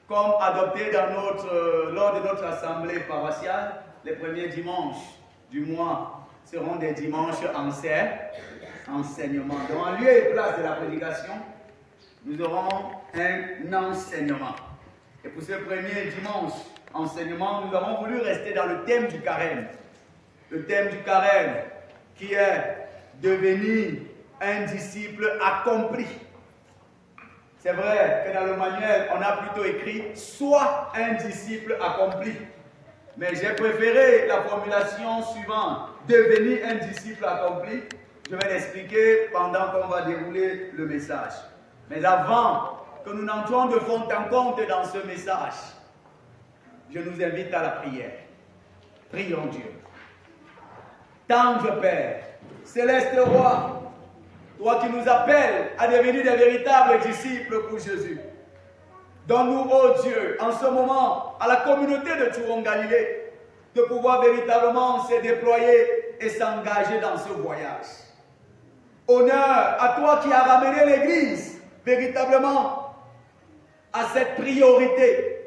comme adopté lors de notre assemblée paroissiale, les premiers dimanches du mois seront des dimanches enseignement. Donc, en lieu et place de la prédication, nous aurons un enseignement. Et pour ce premier dimanche enseignement, nous avons voulu rester dans le thème du carême. Le thème du carême qui est devenir un disciple accompli. C'est vrai que dans le manuel, on a plutôt écrit « Sois un disciple accompli ». Mais j'ai préféré la formulation suivante « Devenir un disciple accompli ». Je vais l'expliquer pendant qu'on va dérouler le message. Mais avant que nous n'entrions de fond en compte dans ce message, je nous invite à la prière. Prions Dieu. Tendre Père, Céleste Roi, toi qui nous appelles à devenir des véritables disciples pour Jésus. Donne-nous, ô Dieu, en ce moment, à la communauté de Touron-Galilée, de pouvoir véritablement se déployer et s'engager dans ce voyage. Honneur à toi qui as ramené l'Église véritablement à cette priorité.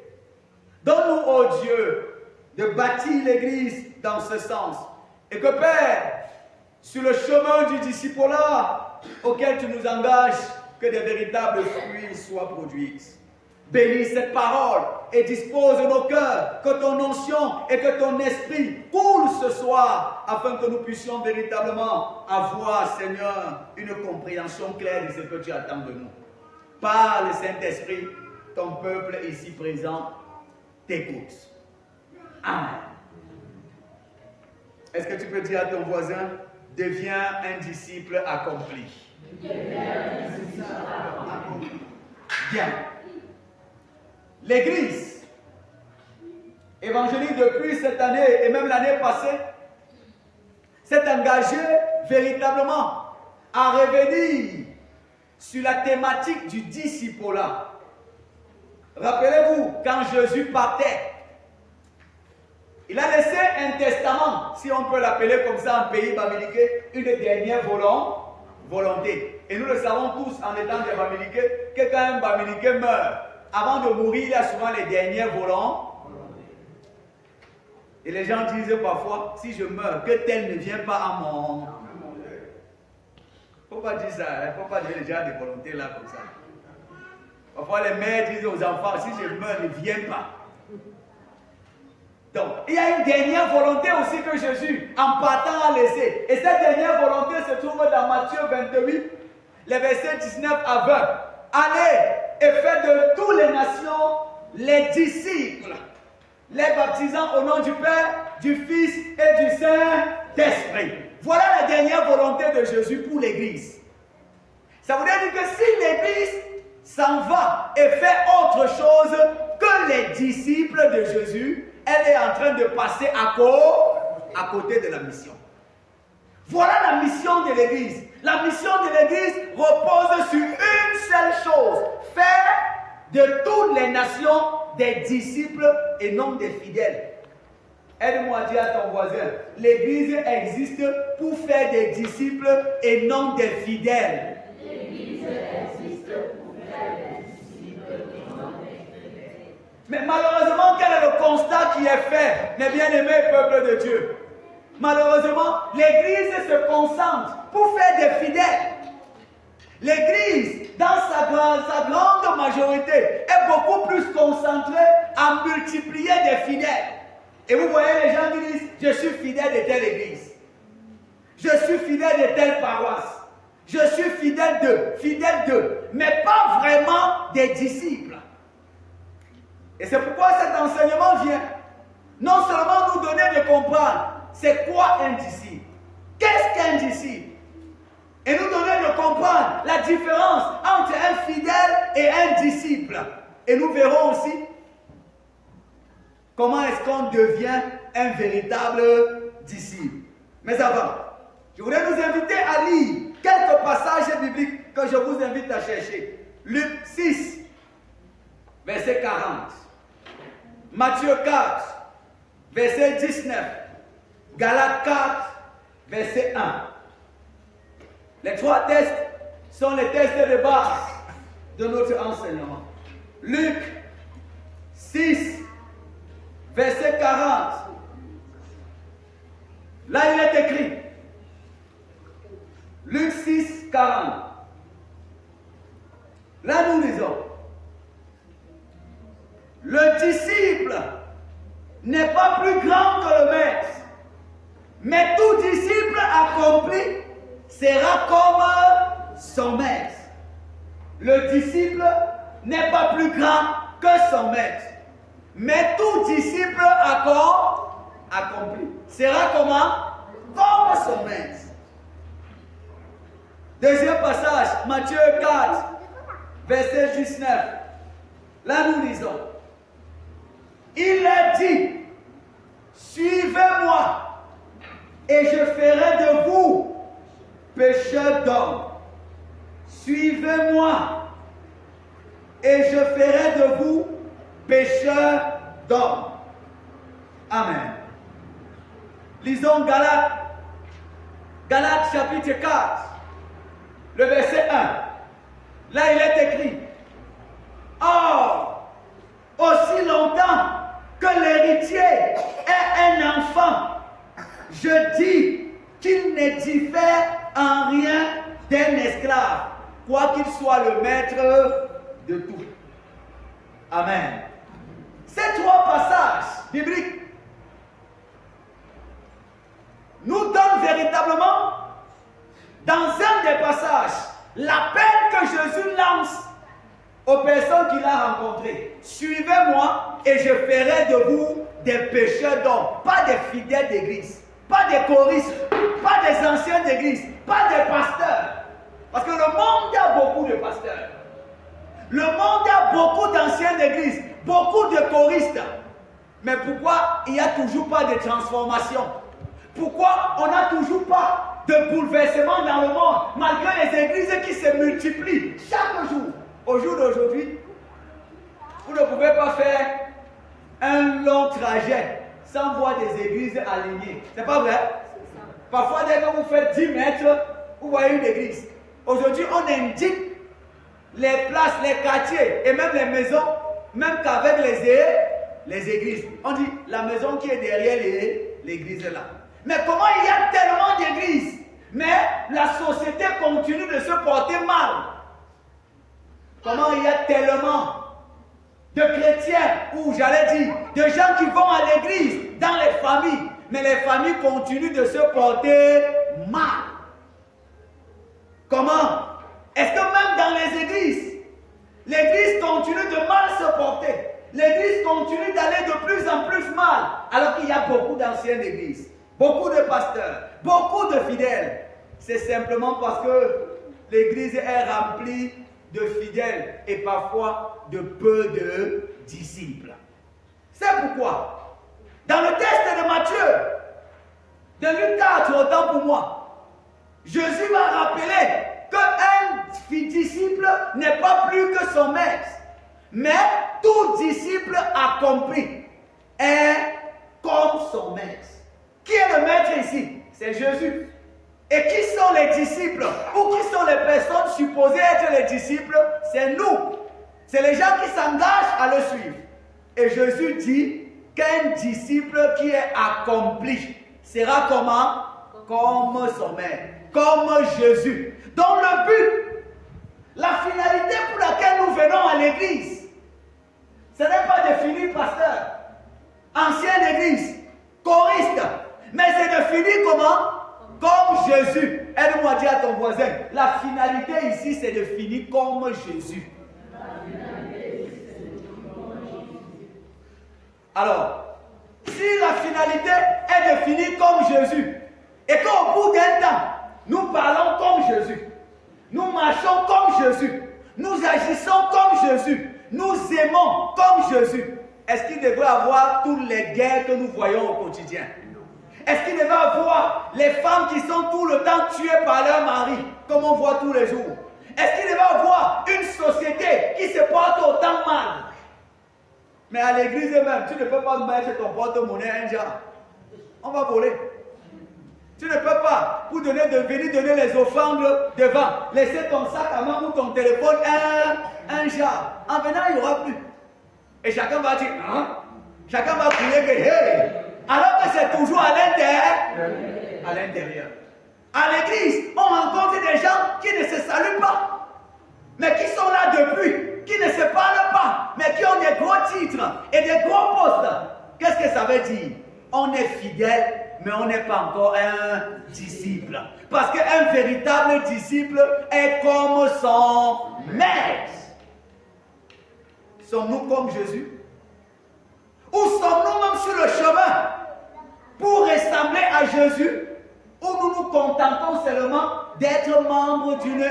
Donne-nous, ô Dieu, de bâtir l'Église dans ce sens. Et que Père, sur le chemin du discipulat auquel tu nous engages, que des véritables fruits soient produits. Bénis cette parole et dispose nos cœurs, que ton onction et que ton esprit coulent ce soir, afin que nous puissions véritablement avoir, Seigneur, une compréhension claire de ce que tu attends de nous. Par le Saint-Esprit, ton peuple ici présent t'écoute. Amen. Est-ce que tu peux dire à ton voisin, deviens un disciple accompli? Bien. L'Église évangélique depuis cette année et même l'année passée s'est engagée véritablement à revenir sur la thématique du discipulat. Rappelez-vous, quand Jésus partait, il a laissé un testament, si on peut l'appeler comme ça en pays bamiliqué, une dernière volonté. Et nous le savons tous en étant des bamiliqués, que quand un bamiliqué meurt, avant de mourir, il a souvent les dernières volontés. Et les gens disent parfois, si je meurs, que tel ne vient pas à mon... Il ne faut pas dire ça, il ne faut pas dire déjà des volontés là comme ça. Parfois les mères disent aux enfants, si je meurs, ne viens pas. Donc, il y a une dernière volonté aussi que Jésus, en partant, a laissée. Et cette dernière volonté se trouve dans Matthieu 28, les versets 19 à 20. Allez et faites de toutes les nations les disciples, les baptisant au nom du Père, du Fils et du Saint-Esprit. Voilà la dernière volonté de Jésus pour l'Église. Ça voudrait dire que si l'Église s'en va et fait autre chose que les disciples de Jésus, elle est en train de passer à côté de la mission. Voilà la mission de l'Église. La mission de l'Église repose sur une seule chose. Faire de toutes les nations des disciples et non des fidèles. Aide-moi à dire à ton voisin, l'Église existe pour faire des disciples et non des fidèles. L'Église existe pour faire des disciples et non des fidèles. Mais malheureusement, quel est le constat qui est fait, mes bien-aimés peuples de Dieu? Malheureusement, l'Église se concentre pour faire des fidèles. L'Église, dans sa grande majorité, est beaucoup plus concentrée à multiplier des fidèles. Et vous voyez les gens qui disent, je suis fidèle de telle église. Je suis fidèle de telle paroisse. Je suis fidèle de, mais pas vraiment des disciples. Et c'est pourquoi cet enseignement vient non seulement nous donner de comprendre c'est quoi un disciple, qu'est-ce qu'un disciple, et nous donner de comprendre la différence entre un fidèle et un disciple. Et nous verrons aussi comment est-ce qu'on devient un véritable disciple. Mais avant, je voudrais nous inviter à lire quelques passages bibliques que je vous invite à chercher. Luc 6, verset 40. Matthieu 4, verset 19. Galates 4, verset 1. Les trois tests sont les tests de base de notre enseignement. Luc Le disciple n'est pas plus grand que le maître, mais tout disciple accompli sera comme son maître. Le disciple n'est pas plus grand que son maître, mais tout disciple accompli sera comment? Comme son maître. Deuxième passage, Matthieu 4, verset 19. Là nous lisons. Il a dit, suivez-moi et je ferai de vous pécheurs d'hommes. Suivez-moi et je ferai de vous pécheurs d'hommes. Amen. Lisons Galates chapitre 4, le verset 1. Là il est écrit, or, aussi longtemps que l'héritier est un enfant, je dis qu'il ne diffère en rien d'un esclave, quoiqu'il soit le maître de tout. Amen. Ces trois passages bibliques nous donnent véritablement, dans un des passages, l'appel que Jésus lance aux personnes qu'il a rencontrées. Suivez-moi et je ferai de vous des pécheurs d'hommes, pas des fidèles d'église, pas des choristes, pas des anciens d'église, pas des pasteurs. Parce que le monde a beaucoup de pasteurs. Le monde a beaucoup d'anciens d'église, beaucoup de choristes. Mais pourquoi il n'y a toujours pas de transformation? Pourquoi on n'a toujours pas de bouleversement dans le monde, malgré les églises qui se multiplient chaque jour? Au jour d'aujourd'hui, vous ne pouvez pas faire un long trajet sans voir des églises alignées. C'est pas vrai? Parfois, dès que vous faites 10 mètres, vous voyez une église. Aujourd'hui, on indique les places, les quartiers et même les maisons, même qu'avec les églises. On dit la maison qui est derrière l'église là. Mais comment il y a tellement d'églises, mais la société continue de se porter mal? Comment il y a tellement de chrétiens, ou j'allais dire, de gens qui vont à l'église, dans les familles, mais les familles continuent de se porter mal? Comment? Est-ce que même dans les églises, l'église continue de mal se porter? L'église continue d'aller de plus en plus mal, alors qu'il y a beaucoup d'anciennes églises, beaucoup de pasteurs, beaucoup de fidèles. C'est simplement parce que l'église est remplie de fidèles et parfois de peu de disciples. C'est pourquoi, dans le texte de Matthieu, de Luc 4, autant pour moi, Jésus va rappeler qu'un disciple n'est pas plus que son maître, mais tout disciple accompli est comme son maître. Qui est le maître ici? C'est Jésus. Et qui sont les disciples? Ou qui sont les personnes supposées être les disciples? C'est nous. C'est les gens qui s'engagent à le suivre. Et Jésus dit qu'un disciple qui est accompli sera comment? Comme son maître. Comme Jésus. Donc le but, la finalité pour laquelle nous venons à l'église, ce n'est pas de finir pasteur, ancien église, choriste, mais c'est de finir comment? Comme Jésus. Aide-moi à dire à ton voisin, la finalité ici c'est de finir comme Jésus. Alors, si la finalité est de finir comme Jésus, et qu'au bout d'un temps, nous parlons comme Jésus, nous marchons comme Jésus, nous agissons comme Jésus, nous aimons comme Jésus, est-ce qu'il devrait avoir toutes les guerres que nous voyons au quotidien? Est-ce qu'il devrait avoir les femmes qui sont tout le temps tuées par leur mari, comme on voit tous les jours? Est-ce qu'il devrait avoir une société qui se porte autant mal? Mais à l'église même, tu ne peux pas mettre ton porte-monnaie un jour. On va voler. Tu ne peux pas, pour venir donner les offrandes devant, laisser ton sac à main ou ton téléphone un jour. En venant, il n'y aura plus. Et chacun va dire, hein? Chacun va crier que, hey! Alors que c'est toujours à l'intérieur. À l'intérieur. À l'église, on rencontre des gens qui ne se saluent pas, mais qui sont là depuis, qui ne se parlent pas, mais qui ont des gros titres, et des gros postes. Qu'est-ce que ça veut dire? On est fidèle, mais on n'est pas encore un disciple. Parce qu'un véritable disciple est comme son maître. Sommes-nous comme Jésus? Ou sommes-nous même sur le chemin pour ressembler à Jésus? Ou nous nous contentons seulement d'être membres d'une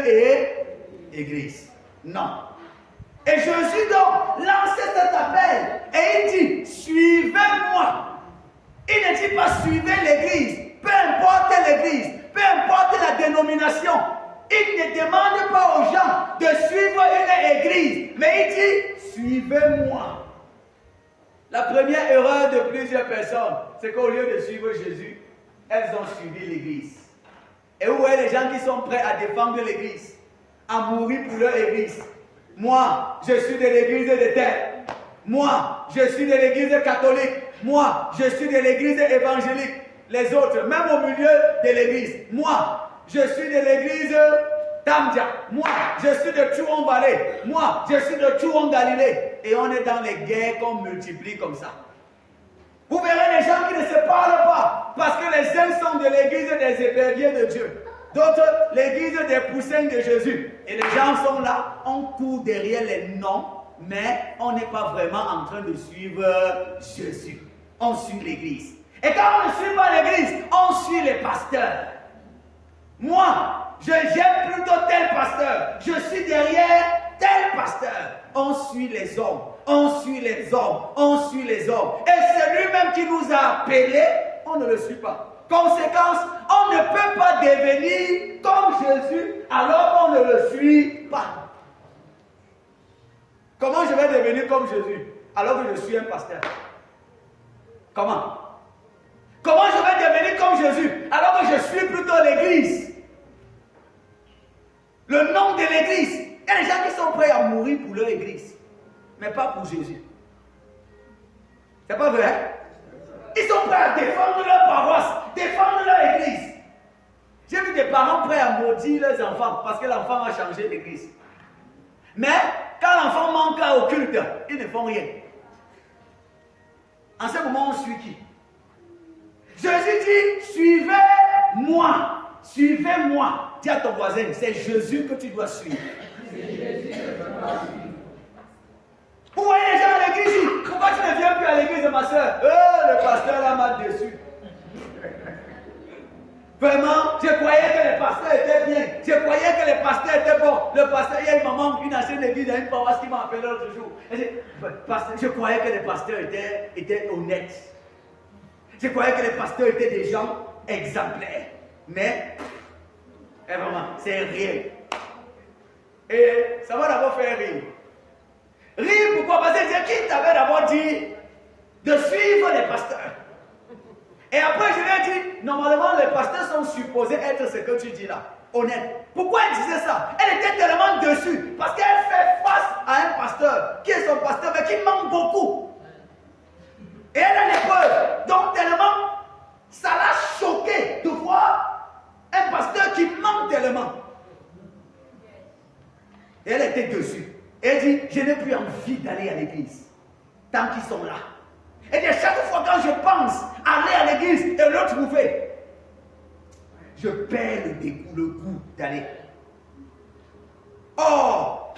église? Non. Et Jésus donc lançait cet appel et il dit, suivez-moi. Il ne dit pas suivez l'église, peu importe l'église, peu importe la dénomination. Il ne demande pas aux gens de suivre une église, mais il dit suivez-moi. La première erreur de plusieurs personnes, c'est qu'au lieu de suivre Jésus, elles ont suivi l'église. Et où est les gens qui sont prêts à défendre l'église, à mourir pour leur église? Moi, je suis de l'église de terre. Moi, je suis de l'église catholique. Moi, je suis de l'église évangélique. Les autres, même au milieu de l'église. Moi, je suis de l'église Tamdia. Moi, je suis de Chouon Valley. Moi, je suis de Chouon Galilée. Et on est dans les guerres qu'on multiplie comme ça. Vous verrez les gens qui ne se parlent pas. Parce que les uns sont de l'église des éperviers de Dieu. D'autres, l'église des poussins de Jésus. Et les gens sont là, on court derrière les noms, mais on n'est pas vraiment en train de suivre Jésus. On suit l'église. Et quand on ne suit pas l'église, on suit les pasteurs. Moi, j'aime plutôt tel pasteur. Je suis derrière tel pasteur. On suit les hommes. On suit les hommes. On suit les hommes. Et c'est lui-même qui nous a appelés. On ne le suit pas. Conséquence, on ne peut pas devenir comme Jésus alors qu'on ne le suit pas. Comment je vais devenir comme Jésus alors que je suis un pasteur? Comment? Comment je vais devenir comme Jésus alors que je suis plutôt l'église? Le nom de l'église. Il y a des gens qui sont prêts à mourir pour leur église, mais pas pour Jésus. C'est pas vrai? Ils sont prêts à défendre leur paroisse, défendre leur église. J'ai vu des parents prêts à maudire leurs enfants parce que l'enfant a changé d'église. Mais quand l'enfant manque au culte, ils ne font rien. En ce moment, on suit qui? Jésus dit, suivez-moi. Suivez-moi. Dis à ton voisin, c'est Jésus que tu dois suivre. Vous voyez les gens à l'église, pourquoi tu ne viens plus à l'église de ma soeur? Le pasteur là m'a déçu. Vraiment, je croyais que les pasteurs étaient bien. Je croyais que les pasteurs étaient bons. Le pasteur, il y a une maman, une ancienne église, une paroisse qui m'a appelé l'autre jour. Je croyais que les pasteurs étaient honnêtes. Je croyais que les pasteurs étaient des gens exemplaires. Mais, vraiment, c'est rien. Et ça va d'abord faire rire. Rire, pourquoi? Parce que c'est qui t'avait d'abord dit de suivre les pasteurs. Et après, je lui ai dit, normalement, les pasteurs sont supposés être ce que tu dis là, honnête. Pourquoi elle disait ça? Elle était tellement dessus, parce qu'elle fait face à un pasteur, qui est son pasteur, mais qui manque beaucoup. Et elle a l'épreuve. Donc, tellement, ça l'a choqué de voir un pasteur qui manque tellement. Et elle était dessus. Et elle dit, je n'ai plus envie d'aller à l'église, tant qu'ils sont là. Et bien, chaque fois quand je pense aller à l'église et le trouver, je perds le goût d'aller. Or,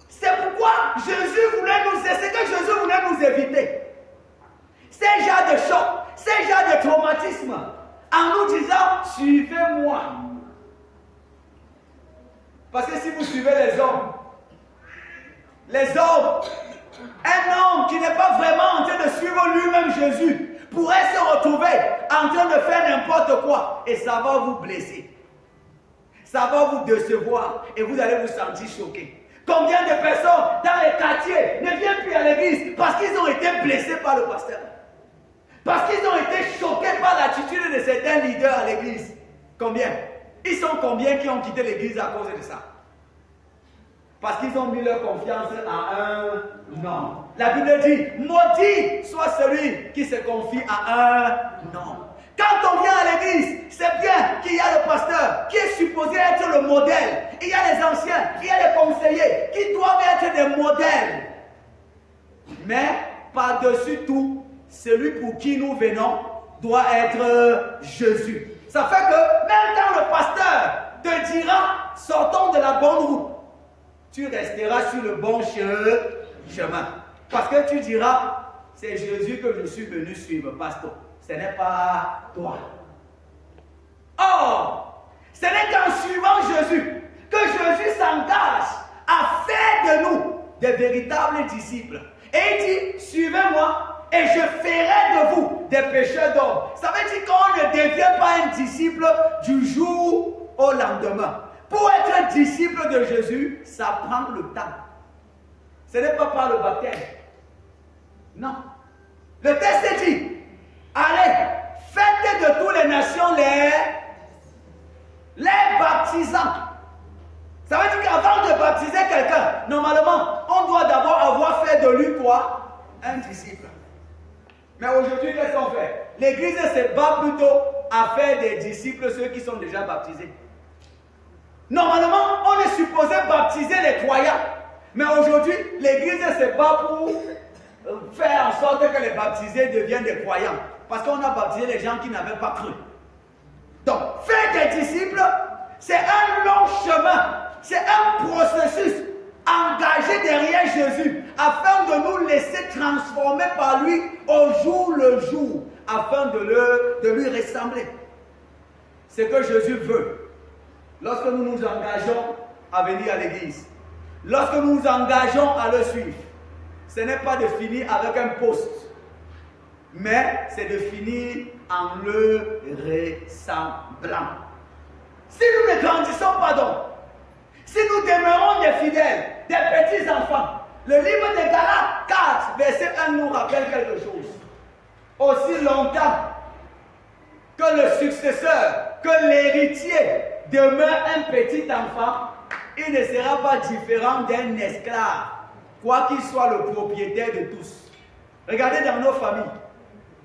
c'est pourquoi Jésus voulait c'est ce que Jésus voulait nous éviter. Ces genres de choc, ces genres de traumatisme, en nous disant, suivez-moi. Parce que si vous suivez les hommes, un homme qui n'est pas vraiment en train de suivre lui-même Jésus pourrait se retrouver en train de faire n'importe quoi et ça va vous blesser. Ça va vous décevoir et vous allez vous sentir choqué. Combien de personnes dans les quartiers ne viennent plus à l'église parce qu'ils ont été blessés par le pasteur? Parce qu'ils ont été choqués par l'attitude de certains leaders à l'église. Combien? Ils sont combien qui ont quitté l'église à cause de ça? Parce qu'ils ont mis leur confiance à un homme. La Bible dit, maudit soit celui qui se confie à un homme. Quand on vient à l'église, c'est bien qu'il y a le pasteur qui est supposé être le modèle. Il y a les anciens, il y a les conseillers qui doivent être des modèles. Mais par-dessus tout, celui pour qui nous venons doit être Jésus. Ça fait que même quand le pasteur te dira, sortons de la bonne route, tu resteras sur le bon chemin. Parce que tu diras, c'est Jésus que je suis venu suivre, pasteur. Ce n'est pas toi. Or, ce n'est qu'en suivant Jésus que Jésus s'engage à faire de nous des véritables disciples. Et il dit, suivez-moi et je ferai de vous des pécheurs d'hommes. Ça veut dire qu'on ne devient pas un disciple du jour au lendemain. Pour être un disciple de Jésus, ça prend le temps. Ce n'est pas par le baptême. Non. Le texte dit, allez, faites de toutes les nations les baptisants. Ça veut dire qu'avant de baptiser quelqu'un, normalement, on doit d'abord avoir fait de lui quoi? Un disciple. Mais aujourd'hui, qu'est-ce qu'on fait? L'Église se bat plutôt à faire des disciples ceux qui sont déjà baptisés. Normalement, on est supposé baptiser les croyants. Mais aujourd'hui, l'Église se bat pour faire en sorte que les baptisés deviennent des croyants. Parce qu'on a baptisé les gens qui n'avaient pas cru. Donc, faire des disciples, c'est un long chemin. C'est un processus engagé derrière Jésus afin de nous laisser transformer par lui au jour le jour, afin de lui ressembler. C'est ce que Jésus veut. Lorsque nous nous engageons à venir à l'église, lorsque nous nous engageons à le suivre, ce n'est pas de finir avec un poste, mais c'est de finir en le ressemblant. Si nous ne grandissons pas donc, si nous demeurons des fidèles, des petits enfants, le livre de Galates 4, verset 1 nous rappelle quelque chose. Aussi longtemps que le successeur, que l'héritier demeure un petit enfant, il ne sera pas différent d'un esclave, quoi qu'il soit le propriétaire de tous. Regardez dans nos familles.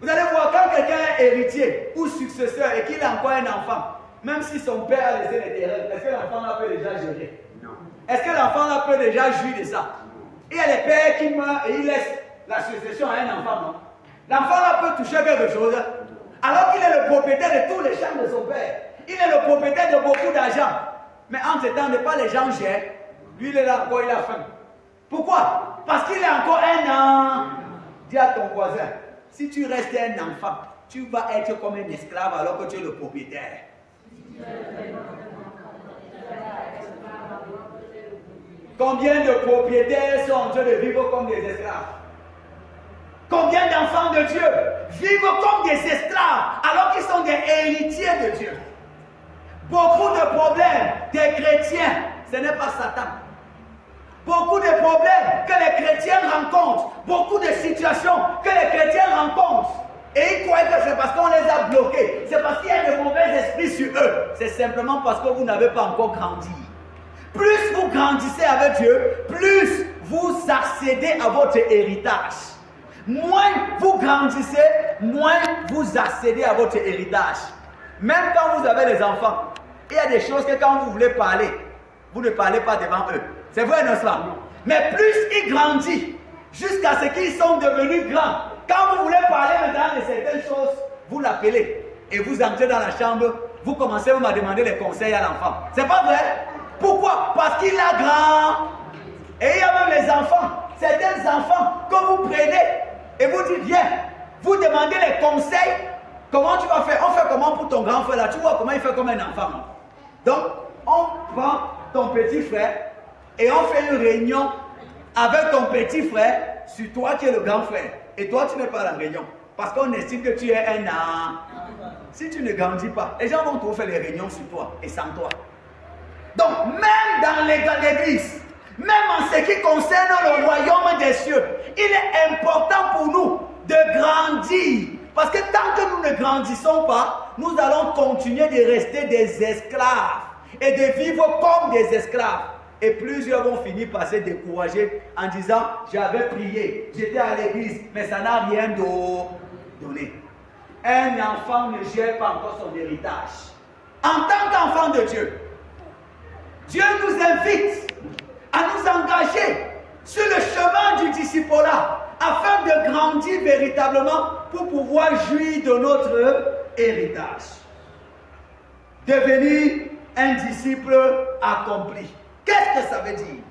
Vous allez voir, quand quelqu'un est héritier ou successeur et qu'il a encore un enfant, même si son père a laissé les terrains, est-ce que l'enfant là peut déjà gérer? Non. Est-ce que l'enfant là peut déjà jouir de ça? Il y a les pères qui meurent et ils laissent la succession à un enfant, non? L'enfant là peut toucher quelque chose, alors qu'il est le propriétaire de tous les champs de son père. Il est le propriétaire de beaucoup d'argent. Mais en ce temps, ne pas les gens gèrent. Lui, il est là encore, il a faim. Pourquoi? Parce qu'il est encore un an. Dis à ton voisin, si tu restes un enfant, tu vas être comme un esclave alors que tu es le propriétaire. Combien de propriétaires sont en train de vivre comme des esclaves? Combien d'enfants de Dieu vivent comme des esclaves alors qu'ils sont des héritiers de Dieu? Beaucoup de problèmes des chrétiens, ce n'est pas Satan. Beaucoup de problèmes que les chrétiens rencontrent, beaucoup de situations que les chrétiens rencontrent, et ils croient que c'est parce qu'on les a bloqués, c'est parce qu'il y a de mauvais esprits sur eux. C'est simplement parce que vous n'avez pas encore grandi. Plus vous grandissez avec Dieu, plus vous accédez à votre héritage. Moins vous grandissez, moins vous accédez à votre héritage. Même quand vous avez les enfants, il y a des choses que quand vous voulez parler, vous ne parlez pas devant eux. C'est vrai, n'est-ce pas? Mais plus ils grandissent, jusqu'à ce qu'ils sont devenus grands, quand vous voulez parler maintenant de certaines choses, vous l'appelez et vous entrez dans la chambre, vous commencez même à demander les conseils à l'enfant. C'est pas vrai? Pourquoi? Parce qu'il a grand. Et il y a même les enfants, certains enfants que vous prenez et vous dites viens, vous demandez les conseils. Comment tu vas faire? On fait comment pour ton grand frère là? Tu vois comment il fait comme un enfant. Donc, on prend ton petit frère et on fait une réunion avec ton petit frère sur toi qui es le grand frère. Et toi, tu n'es pas à la réunion. Parce qu'on estime que tu es un an. Si tu ne grandis pas, les gens vont te faire les réunions sur toi et sans toi. Donc, même dans l'église, même en ce qui concerne le royaume des cieux, il est important pour nous de grandir. Parce que tant que nous ne grandissons pas, nous allons continuer de rester des esclaves et de vivre comme des esclaves. Et plusieurs vont finir par se décourager en disant « J'avais prié, j'étais à l'église, mais ça n'a rien donné. » Un enfant ne gère pas encore son héritage. En tant qu'enfant de Dieu, Dieu nous invite à nous engager sur le chemin du disciple-là afin de grandir grandit véritablement pour pouvoir jouir de notre héritage. Devenir un disciple accompli. Qu'est-ce que ça veut dire?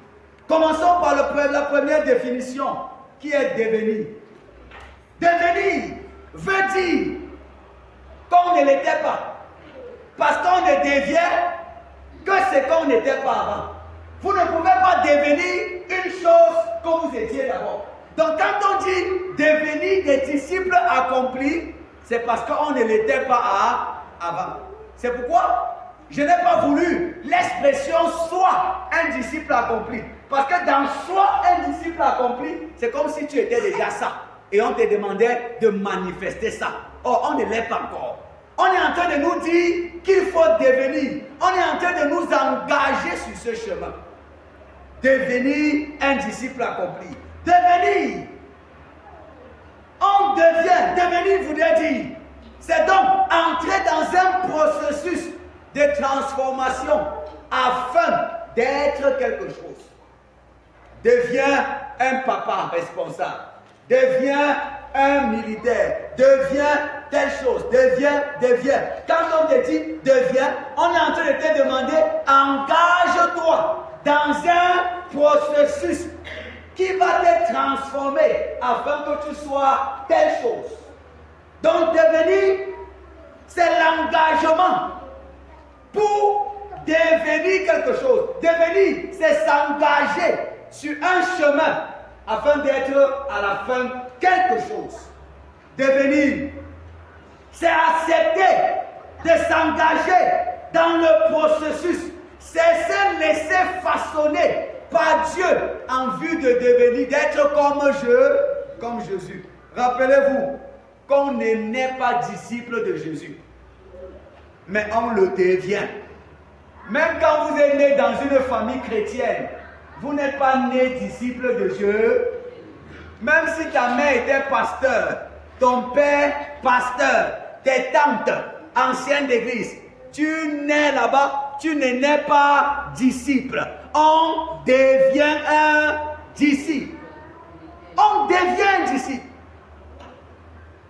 Commençons par la première définition, qui est devenir. Devenir veut dire qu'on ne l'était pas. Parce qu'on ne devient que ce qu'on n'était pas avant. Vous ne pouvez pas devenir une chose que vous étiez d'abord. Donc quand on dit devenir des disciples accomplis, c'est parce qu'on ne l'était pas avant. C'est pourquoi je n'ai pas voulu l'expression soit un disciple accompli. Parce que dans soit un disciple accompli, c'est comme si tu étais déjà ça. Et on te demandait de manifester ça. Or, on ne l'est pas encore. On est en train de nous dire qu'il faut devenir. On est en train de nous engager sur ce chemin. Devenir un disciple accompli. Devenir. On devient. Devenir voudrait dire. C'est donc entrer dans un processus de transformation afin d'être quelque chose. Deviens un papa responsable. Deviens un militaire. Deviens telle chose. Deviens. Quand on te dit deviens, on est en train de te demander engage-toi dans un processus qui va te transformer afin que tu sois telle chose. Donc devenir, c'est l'engagement pour devenir quelque chose. Devenir, c'est s'engager sur un chemin afin d'être à la fin quelque chose. Devenir, c'est accepter de s'engager dans le processus. C'est se laisser façonner par Dieu en vue de devenir, d'être comme Jésus. Rappelez-vous qu'on ne naît pas disciple de Jésus, mais on le devient. Même quand vous êtes né dans une famille chrétienne, vous n'êtes pas né disciple de Dieu. Même si ta mère était pasteur, ton père pasteur, tes tantes anciennes d'église, tu nais là-bas, tu ne nais pas disciple. On devient un disciple. On devient un disciple.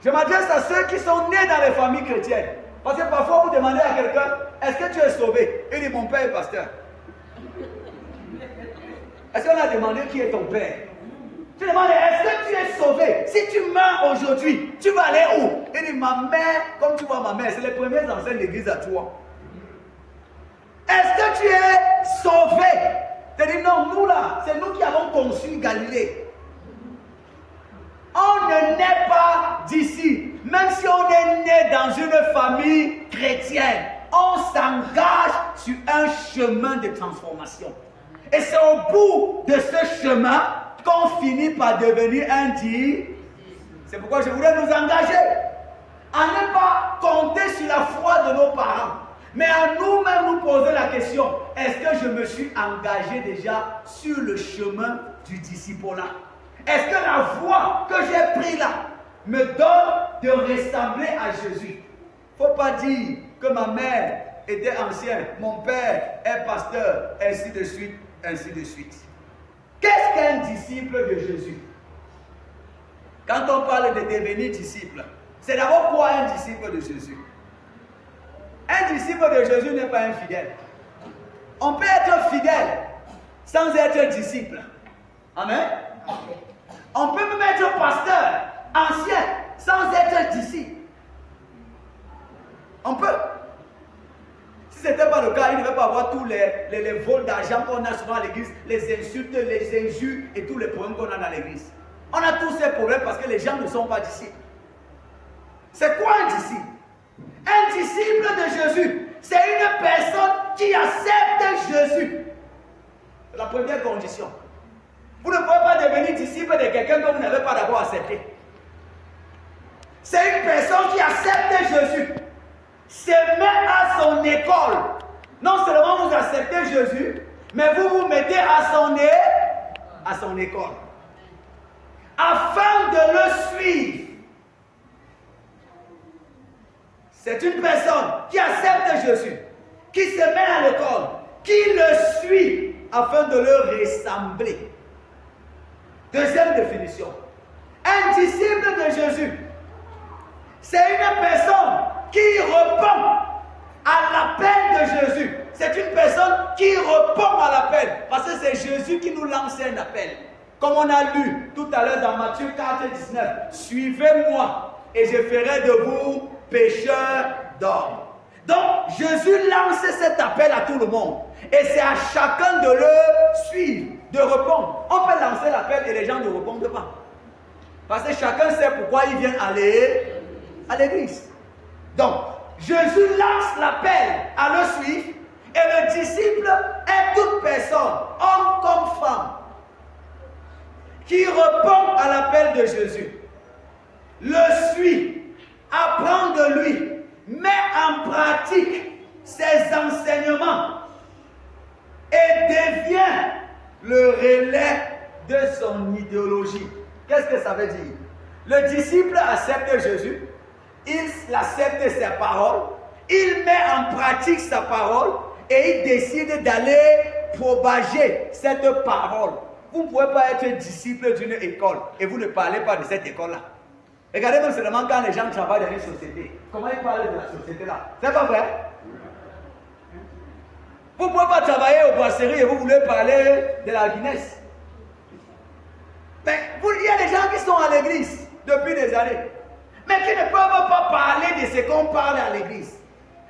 Je m'adresse à ceux qui sont nés dans les familles chrétiennes. Parce que parfois vous demandez à quelqu'un, est-ce que tu es sauvé? Il dit, mon père est pasteur. Est-ce qu'on a demandé qui est ton père? Tu demandes, est-ce que tu es sauvé? Si tu meurs aujourd'hui, tu vas aller où? Il dit, ma mère, comme tu vois ma mère, c'est les premiers anciens de l'église à toi. Est-ce que tu es sauvé? Tu dis, non, nous là, c'est nous qui avons conçu Galilée. On ne naît pas d'ici. Même si on est né dans une famille chrétienne, on s'engage sur un chemin de transformation. Et c'est au bout de ce chemin qu'on finit par devenir un disciple. C'est pourquoi je voulais nous engager à ne pas compter sur la foi de nos parents, mais à nous-mêmes nous poser la question, est-ce que je me suis engagé déjà sur le chemin du disciple-là? Est-ce que la voie que j'ai prise là me donne de ressembler à Jésus? Il ne faut pas dire que ma mère était ancienne, mon père est pasteur, ainsi de suite, ainsi de suite. Qu'est-ce qu'un disciple de Jésus? Quand on parle de devenir disciple, c'est d'abord quoi un disciple de Jésus? Un disciple de Jésus n'est pas un fidèle. On peut être fidèle sans être disciple. Amen. On peut même être pasteur, ancien, sans être disciple. On peut. Si ce n'était pas le cas, il ne devait pas avoir tous les vols d'argent qu'on a souvent à l'église, les insultes, les injures et tous les problèmes qu'on a dans l'église. On a tous ces problèmes parce que les gens ne sont pas disciples. C'est quoi un disciple? Un disciple de Jésus, c'est une personne qui accepte Jésus. C'est la première condition. Vous ne pouvez pas devenir disciple de quelqu'un que vous n'avez pas d'abord accepté. C'est une personne qui accepte Jésus, se met à son école. Non seulement vous acceptez Jésus, mais vous vous mettez à son école. Afin de le suivre. C'est une personne qui accepte Jésus, qui se met à l'école, qui le suit afin de le ressembler. Deuxième définition. Un disciple c'est une personne qui répond à l'appel de Jésus. C'est une personne qui répond à l'appel. Parce que c'est Jésus qui nous lance un appel. Comme on a lu tout à l'heure dans Matthieu 4, 19. Suivez-moi et je ferai de vous pécheurs d'hommes. Donc Jésus lance cet appel à tout le monde. Et c'est à chacun de le suivre, de répondre. On peut lancer l'appel et les gens ne répondent pas. Parce que chacun sait pourquoi il vient aller à l'église. Donc, Jésus lance l'appel à le suivre et le disciple est toute personne, homme comme femme, qui répond à l'appel de Jésus, le suit, apprend de lui, met en pratique ses enseignements et devient le relais de son idéologie. Qu'est-ce que ça veut dire? Le disciple accepte Jésus, il accepte sa parole, il met en pratique sa parole et il décide d'aller propager cette parole. Vous ne pouvez pas être disciple d'une école et vous ne parlez pas de cette école-là. Regardez même seulement quand les gens travaillent dans une société. Comment ils parlent de la société-là? C'est pas vrai? Vous ne pouvez pas travailler au brasserie et vous voulez parler de la Guinness. Mais il y a des gens qui sont à l'église depuis des années, mais qui ne peuvent pas parler de ce qu'on parle à l'église,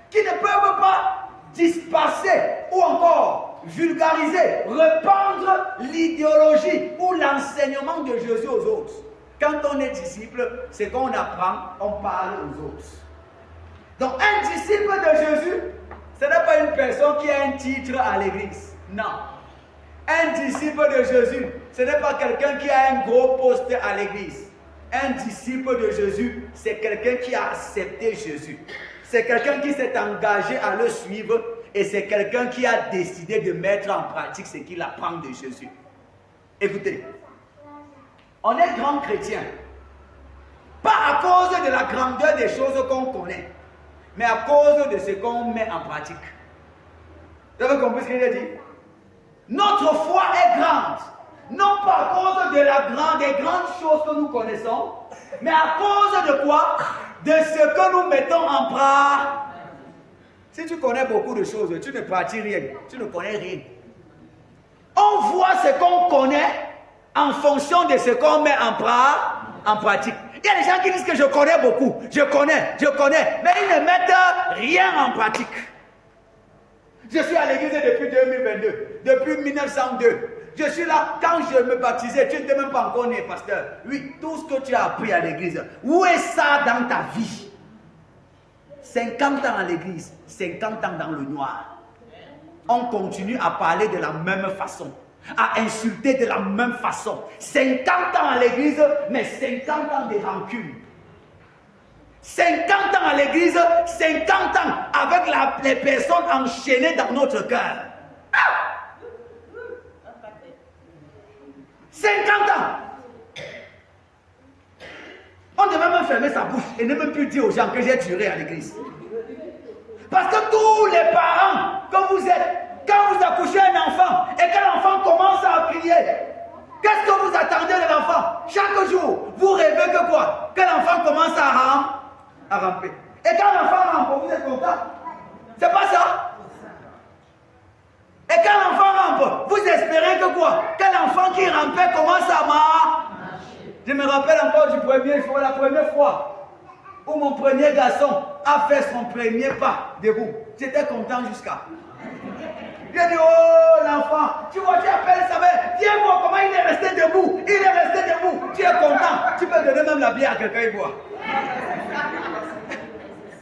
qui ne peuvent pas disperser ou encore vulgariser, répandre l'idéologie ou l'enseignement de Jésus aux autres. Quand on est disciple, c'est qu'on apprend, on parle aux autres. Donc un disciple de Jésus, ce n'est pas une personne qui a un titre à l'église. Non. Un disciple de Jésus, ce n'est pas quelqu'un qui a un gros poste à l'église. Un disciple de Jésus, c'est quelqu'un qui a accepté Jésus. C'est quelqu'un qui s'est engagé à le suivre et c'est quelqu'un qui a décidé de mettre en pratique ce qu'il apprend de Jésus. Écoutez, on est grand chrétien, pas à cause de la grandeur des choses qu'on connaît, mais à cause de ce qu'on met en pratique. Vous avez compris ce qu'il a dit? Notre foi est grande, non pas à cause de des grandes choses que nous connaissons, mais à cause de quoi? De ce que nous mettons en pratique. Si tu connais beaucoup de choses, tu ne pratiques rien, tu ne connais rien. On voit ce qu'on connaît en fonction de ce qu'on met en pratique. Il y a des gens qui disent que je connais beaucoup, je connais, mais ils ne mettent rien en pratique. Je suis à l'église depuis 2022, depuis 1902. Je suis là, quand je me baptisais, tu n'étais même pas encore né, pasteur. Oui, tout ce que tu as appris à l'église, où est ça dans ta vie? 50 ans à l'église, 50 ans dans le noir. On continue à parler de la même façon, à insulter de la même façon. 50 ans à l'église, mais 50 ans de rancune. 50 ans à l'église, 50 ans avec les personnes enchaînées dans notre cœur. 50 ans. On devait même fermer sa bouche et ne même plus dire aux gens que j'ai duré à l'église. Parce que tous les parents, quand vous accouchez un enfant et que l'enfant commence à crier, qu'est-ce que vous attendez de l'enfant? Chaque jour, vous rêvez que quoi? Que l'enfant commence à ramper. Et quand l'enfant rampe, vous êtes content? C'est pas ça? Et quand l'enfant rampe, vous espérez que quoi? Que l'enfant qui rampait commence à marcher. Je me rappelle encore la première fois où mon premier garçon a fait son premier pas debout. J'étais content jusqu'à. J'ai dit, oh l'enfant, tu vois, tu appelles sa mère, viens voir comment il est resté debout. Il est resté debout. Tu es content. Tu peux donner même la bière à quelqu'un et boire.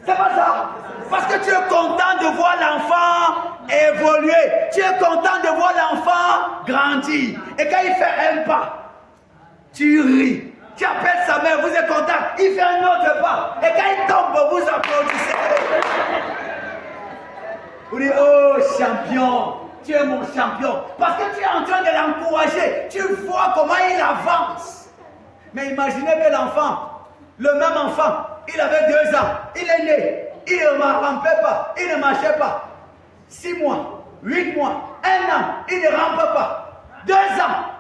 C'est pas ça? Parce que tu es content de voir l'enfant évoluer. Tu es content de voir l'enfant grandir. Et quand il fait un pas, tu ris. Tu appelles sa mère, vous êtes content. Il fait un autre pas. Et quand il tombe, vous applaudissez. Vous dites, oh champion, tu es mon champion. Parce que tu es en train de l'encourager. Tu vois comment il avance. Mais imaginez que l'enfant, le même enfant, il avait 2 ans. Il est né. Il ne rampait pas. Il ne marchait pas. 6 mois, 8 mois, 1 an, il ne rampe pas. 2 ans,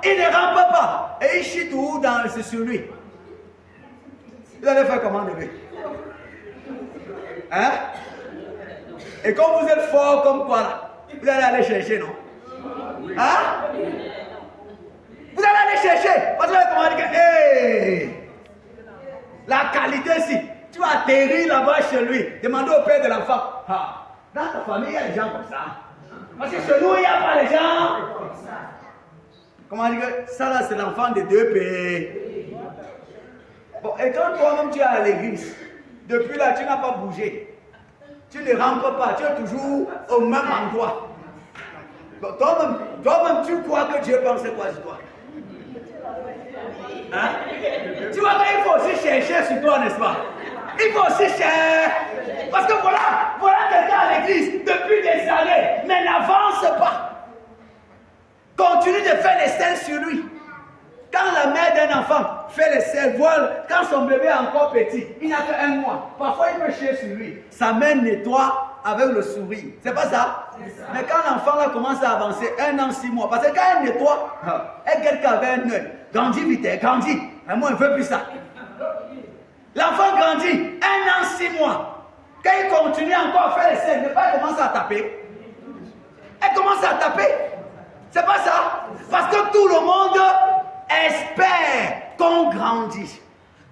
il ne rampe pas. Et il chie tout sur lui. Vous allez faire comment, bébé? Hein? Et quand vous êtes fort comme quoi là, vous allez aller chercher, non? Hein? Vous allez aller chercher. Parce que vous allez comment dire, hey, la qualité si tu atterris là-bas chez lui, demandez au père de l'enfant. Ah, dans ta famille, il y a des gens comme ça. Parce que chez nous, il n'y a pas de gens comme ça. Comment dire, ça là, c'est l'enfant de 2 pays. Bon, et quand toi-même tu es à l'église, depuis là, tu n'as pas bougé. Tu ne rentres pas, tu es toujours au même endroit. Bon, toi-même, tu crois que Dieu pense quoi sur toi? Hein? Tu vois qu'il faut aussi chercher sur toi, n'est-ce pas? Il faut aussi chercher. Parce que voilà quelqu'un à l'église depuis des années, mais n'avance pas. Continue de faire les selles sur lui. Quand la mère d'un enfant fait les selles, voilà, quand son bébé est encore petit, il n'a que 1 mois, parfois il peut chier sur lui. Sa mère nettoie avec le sourire. C'est pas ça? Mais quand l'enfant là commence à avancer, 1 an, 6 mois, parce que quand elle nettoie, elle guette qu'avec un œil. Grandis vite, grandis. Mais moi, je ne veux plus ça. L'enfant grandit, 1 an, 6 mois. Quand il continue encore à faire les selles, ne pas commencer à taper. Elle commence à taper. C'est pas ça? Parce que tout le monde espère qu'on grandisse.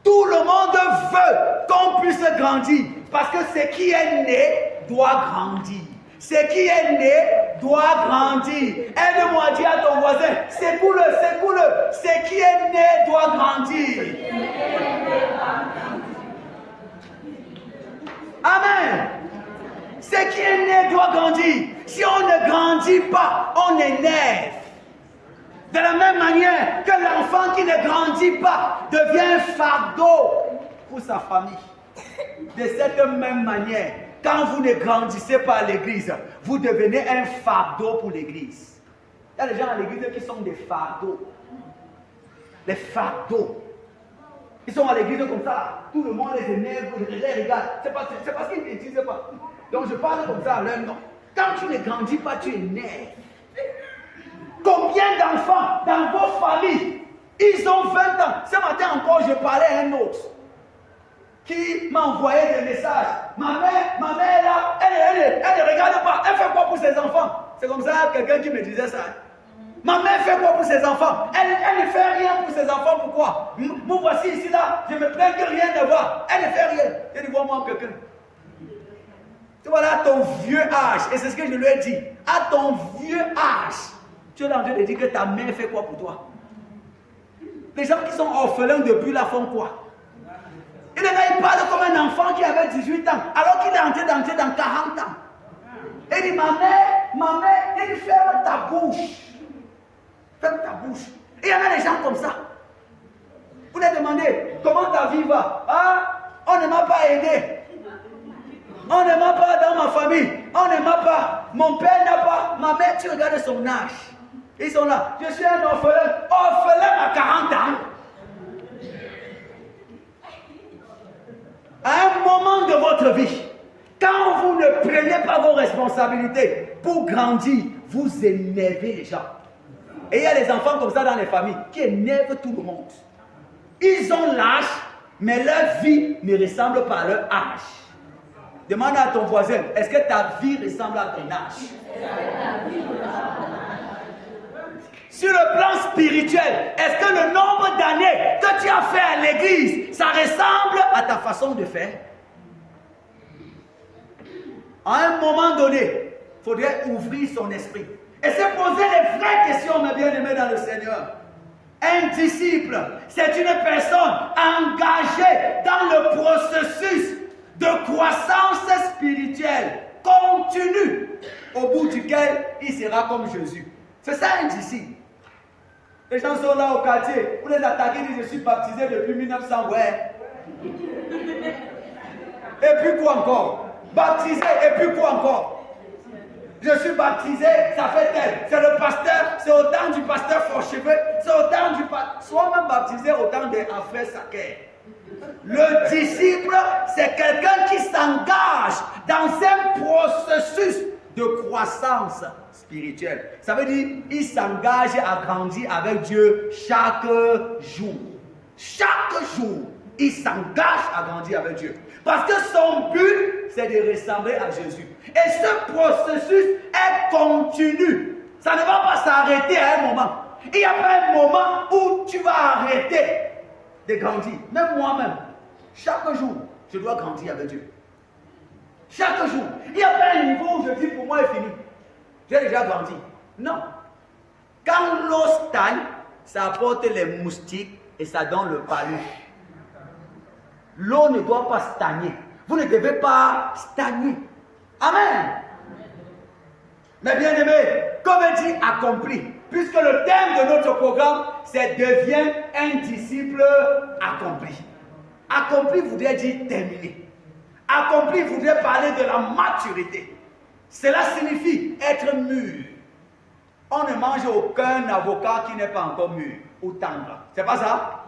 Tout le monde veut qu'on puisse grandir. Parce que ce qui est né doit grandir. Ce qui est né doit grandir. Aide-moi à dire à ton voisin, secoue-le, secoue-le. Ce qui est né doit grandir. Amen. Ce qui est né doit grandir. Si on ne grandit pas, on énerve. De la même manière que l'enfant qui ne grandit pas devient un fardeau pour sa famille. De cette même manière, quand vous ne grandissez pas à l'église, vous devenez un fardeau pour l'église. Il y a des gens à l'église qui sont des fardeaux. Les fardeaux. Ils sont à l'église comme ça, tout le monde les énerve, les regarde. C'est parce qu'ils ne disent pas. Donc je parle comme ça à leur nom. Quand tu ne grandis pas, tu énerves. Combien d'enfants dans vos familles, ils ont 20 ans. Ce matin encore, je parlais à un autre qui m'a envoyé des messages. Ma mère là, elle ne regarde pas. Elle fait quoi pour ses enfants? C'est comme ça, quelqu'un qui me disait ça. Ma mère fait quoi pour ses enfants? Elle ne fait rien pour ses enfants. Pourquoi? Moi voici ici là, je me plains que rien ne va. Elle ne fait rien. Je dis, vois-moi quelqu'un. Tu vois là, ton vieux âge, et c'est ce que je lui ai dit. À ton vieux âge, tu es en train de dire que ta mère fait quoi pour toi? Les gens qui sont orphelins depuis là font quoi? Il est là, il parle comme un enfant qui avait 18 ans, alors qu'il est en train d'entrer dans 40 ans. Il dit, ma mère, il dit, ferme ta bouche. Ferme ta bouche. Et il y en a des gens comme ça. Vous les demandez, comment ta vie va? Ah, on ne m'a pas aidé. On ne m'a pas dans ma famille. On ne m'a pas. Mon père n'a pas. Ma mère, tu regardes son âge. Ils sont là. Je suis un orphelin. Orphelin à 40 ans. À un moment de votre vie, quand vous ne prenez pas vos responsabilités pour grandir, vous énervez les gens. Et il y a des enfants comme ça dans les familles qui énervent tout le monde. Ils ont l'âge, mais leur vie ne ressemble pas à leur âge. Demande à ton voisin, est-ce que ta vie ressemble à ton âge? Sur le plan spirituel, est-ce que le nombre d'années que tu as fait à l'église, ça ressemble à ta façon de faire? À un moment donné, il faudrait ouvrir son esprit. Et se poser les vraies questions, mes bien-aimés dans le Seigneur. Un disciple, c'est une personne engagée dans le processus de croissance spirituelle continue, au bout duquel il sera comme Jésus. C'est ça un disciple. Les gens sont là au quartier, vous les attaquez, ils disent je suis baptisé depuis 1900, ouais. Et puis quoi encore? Baptisé, et puis quoi encore? Je suis baptisé, ça fait tel. C'est le pasteur, c'est au temps du pasteur Forcheveux, c'est au temps du pasteur. Sois même baptisé au temps des affaires sacrées. Le disciple, c'est quelqu'un qui s'engage dans un processus de croissance spirituelle. Ça veut dire il s'engage à grandir avec Dieu chaque jour. Chaque jour. il s'engage à grandir avec Dieu. Parce que son but, c'est de ressembler à Jésus. Et ce processus est continu. Ça ne va pas s'arrêter à un moment. Il n'y a pas un moment où tu vas arrêter de grandir. Même moi-même, chaque jour, je dois grandir avec Dieu. Chaque jour. Il n'y a pas un niveau où je dis pour moi est fini. J'ai déjà grandi. Non. Quand l'eau stagne, ça apporte les moustiques et ça donne le palu. L'eau ne doit pas stagner. Vous ne devez pas stagner. Amen. Mais bien aimé, comme il dit accompli, puisque le thème de notre programme, c'est deviens un disciple accompli. Accompli voudrait dire terminé. Accompli voudrait parler de la maturité. Cela signifie être mûr. On ne mange aucun avocat qui n'est pas encore mûr ou tendre. C'est pas ça?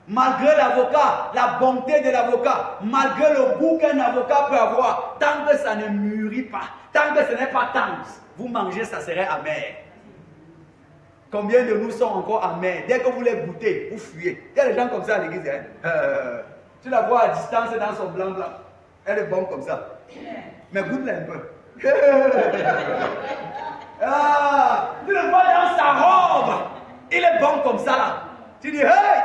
Malgré l'avocat, la bonté de l'avocat, malgré le goût qu'un avocat peut avoir, tant que ça ne mûrit pas, tant que ce n'est pas tendre, vous mangez, ça serait amer. Combien de nous sont encore amers? Dès que vous les goûtez, vous fuyez. Il y a des gens comme ça à l'église. Hein? Tu la vois à distance dans son blanc. Elle est bonne comme ça. Mais goûte-la un peu. Tu le vois dans sa robe. Il est bon comme ça là. Tu dis, hey!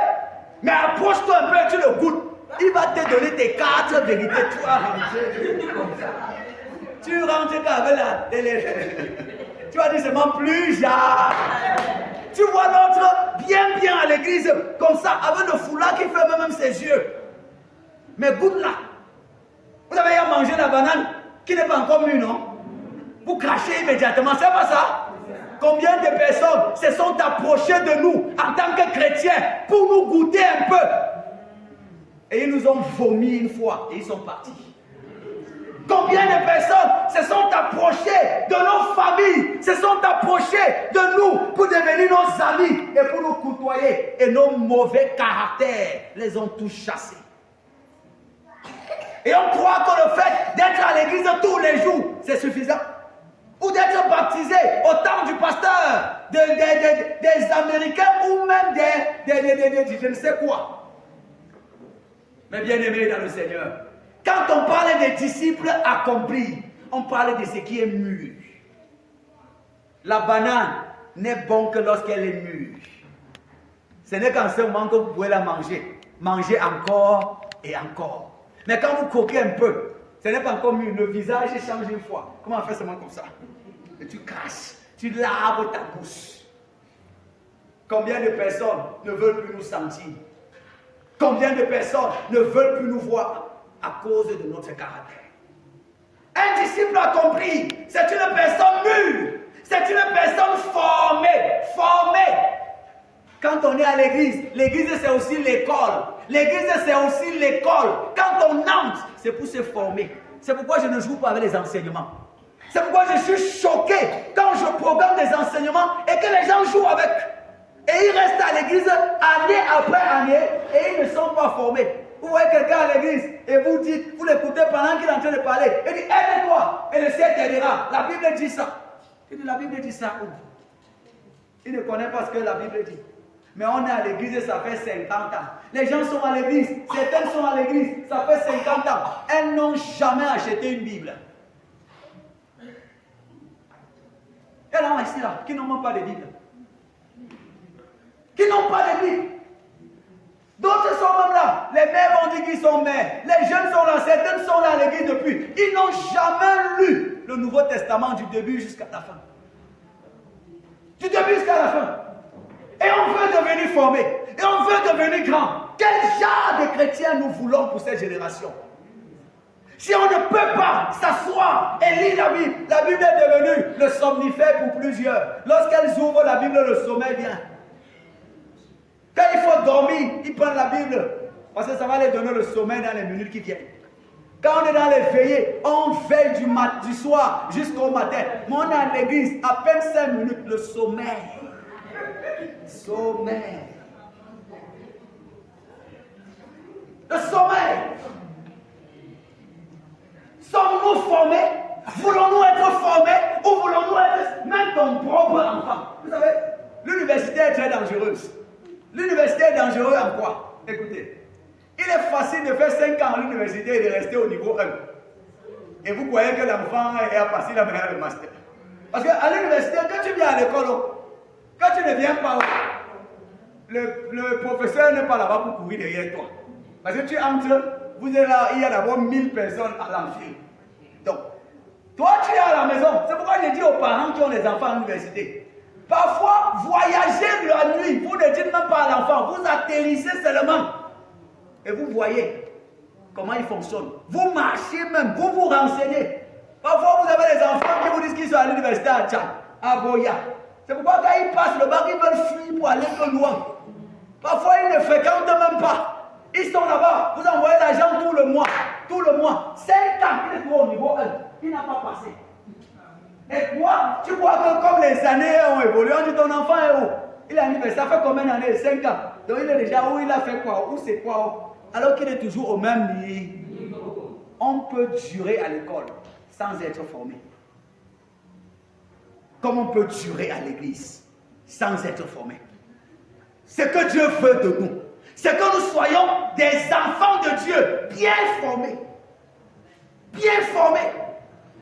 Mais approche-toi un peu et tu le goûtes. Il va te donner tes 4 vérités. Tu vas rentrer comme ça. Tu rentres avec la... Tu vas dire seulement plus jamais. Tu vois l'autre bien à l'église, comme ça, avec le foulard qui ferme même ses yeux. Mais goûte-la. Vous avez à manger la banane qui n'est pas encore mûre, non? Vous crachez immédiatement, c'est pas ça? Combien de personnes se sont approchées de nous en tant que chrétiens pour nous goûter un peu? Et ils nous ont vomi une fois et ils sont partis. Combien de personnes se sont approchées de nos familles, se sont approchées de nous pour devenir nos amis et pour nous côtoyer. Et nos mauvais caractères les ont tous chassés. Et on croit que le fait d'être à l'église tous les jours, c'est suffisant. Ou d'être baptisé au temps du pasteur, des Américains ou même des je ne sais quoi. Mais bien aimés dans le Seigneur, quand on parle des disciples accomplis, on parle de ce qui est mûr. La banane n'est bonne que lorsqu'elle est mûre. Ce n'est qu'en ce moment que vous pouvez la manger. Manger encore et encore. Mais quand vous coquez un peu, ce n'est pas encore mûr. Le visage change une fois. Comment on fait seulement comme ça? Et tu craches, tu laves ta bouche. Combien de personnes ne veulent plus nous sentir? Combien de personnes ne veulent plus nous voir à cause de notre caractère? Un disciple accompli, c'est une personne mûre, c'est une personne formée. Quand on est à l'église, l'église c'est aussi l'école. L'église c'est aussi l'école. Quand on entre, c'est pour se former. C'est pourquoi je ne joue pas avec les enseignements. C'est pourquoi je suis choqué quand je programme des enseignements et que les gens jouent avec. Et ils restent à l'église année après année et ils ne sont pas formés. Vous voyez quelqu'un à l'église et vous dites, vous l'écoutez pendant qu'il est en train de parler. Il dit, aide-toi et le ciel t'aidera. La Bible dit ça. Il dit, la Bible dit ça où? Il ne connaît pas ce que la Bible dit. Mais on est à l'église et ça fait 50 ans. Les gens sont à l'église, certaines sont à l'église, ça fait 50 ans. Elles n'ont jamais acheté une Bible. Il y en a ici là qui n'ont pas de Bible. Qui n'ont pas de Bible. D'autres sont même là. Les mères ont dit qu'ils sont mères. Les jeunes sont là. Certaines sont là à l'église depuis. Ils n'ont jamais lu le Nouveau Testament du début jusqu'à la fin. Du début jusqu'à la fin. Et on veut devenir formé. Et on veut devenir grand. Quel genre de chrétiens nous voulons pour cette génération? Si on ne peut pas s'asseoir et lire la Bible est devenue le somnifère pour plusieurs. Lorsqu'elles ouvrent la Bible, le sommeil vient. Quand il faut dormir, ils prennent la Bible. Parce que ça va les donner le sommeil dans les minutes qui viennent. Quand on est dans les veillées, on veille du soir jusqu'au matin. Mais on est à l'église, à peine 5 minutes, le sommeil. Sommeil. Le sommeil. Sommes-nous formés? Voulons-nous être formés? Ou voulons-nous être même ton propre enfant? Vous savez, l'université est très dangereuse. L'université est dangereuse en quoi? Écoutez, il est facile de faire 5 ans à l'université et de rester au niveau 1. Et vous croyez que l'enfant a passé la meilleure le master. Parce qu'à l'université, quand tu viens à l'école, quand tu ne viens pas, le professeur n'est pas là-bas pour courir derrière toi. Parce que tu entres, vous êtes là, il y a d'abord 1000 personnes à l'amphi. Donc, toi tu es à la maison. C'est pourquoi je dis aux parents qui ont des enfants à l'université. Parfois, voyagez la nuit, vous ne dites même pas à l'enfant, vous atterrissez seulement. Et vous voyez comment il fonctionne. Vous marchez même, vous vous renseignez. Parfois, vous avez des enfants qui vous disent qu'ils sont à l'université à Tchad, à Boya. C'est pourquoi quand ils passent le bac, ils veulent fuir pour aller plus loin. Parfois, ils ne fréquentent même pas. Ils sont là-bas, vous envoyez l'argent tout le mois. Tout le mois. 5 ans, il est toujours au niveau 1. Il n'a pas passé. Et toi, tu crois que comme les années ont évolué, on dit ton enfant est où? Il est à l'université, ça fait combien d'années? 5 ans. Donc il est déjà où? Il a fait quoi? Où c'est quoi? Alors qu'il est toujours au même niveau. On peut durer à l'école sans être formé. Comme on peut durer à l'église sans être formé. Ce que Dieu veut de nous, c'est que nous soyons des enfants de Dieu bien formés. Bien formés.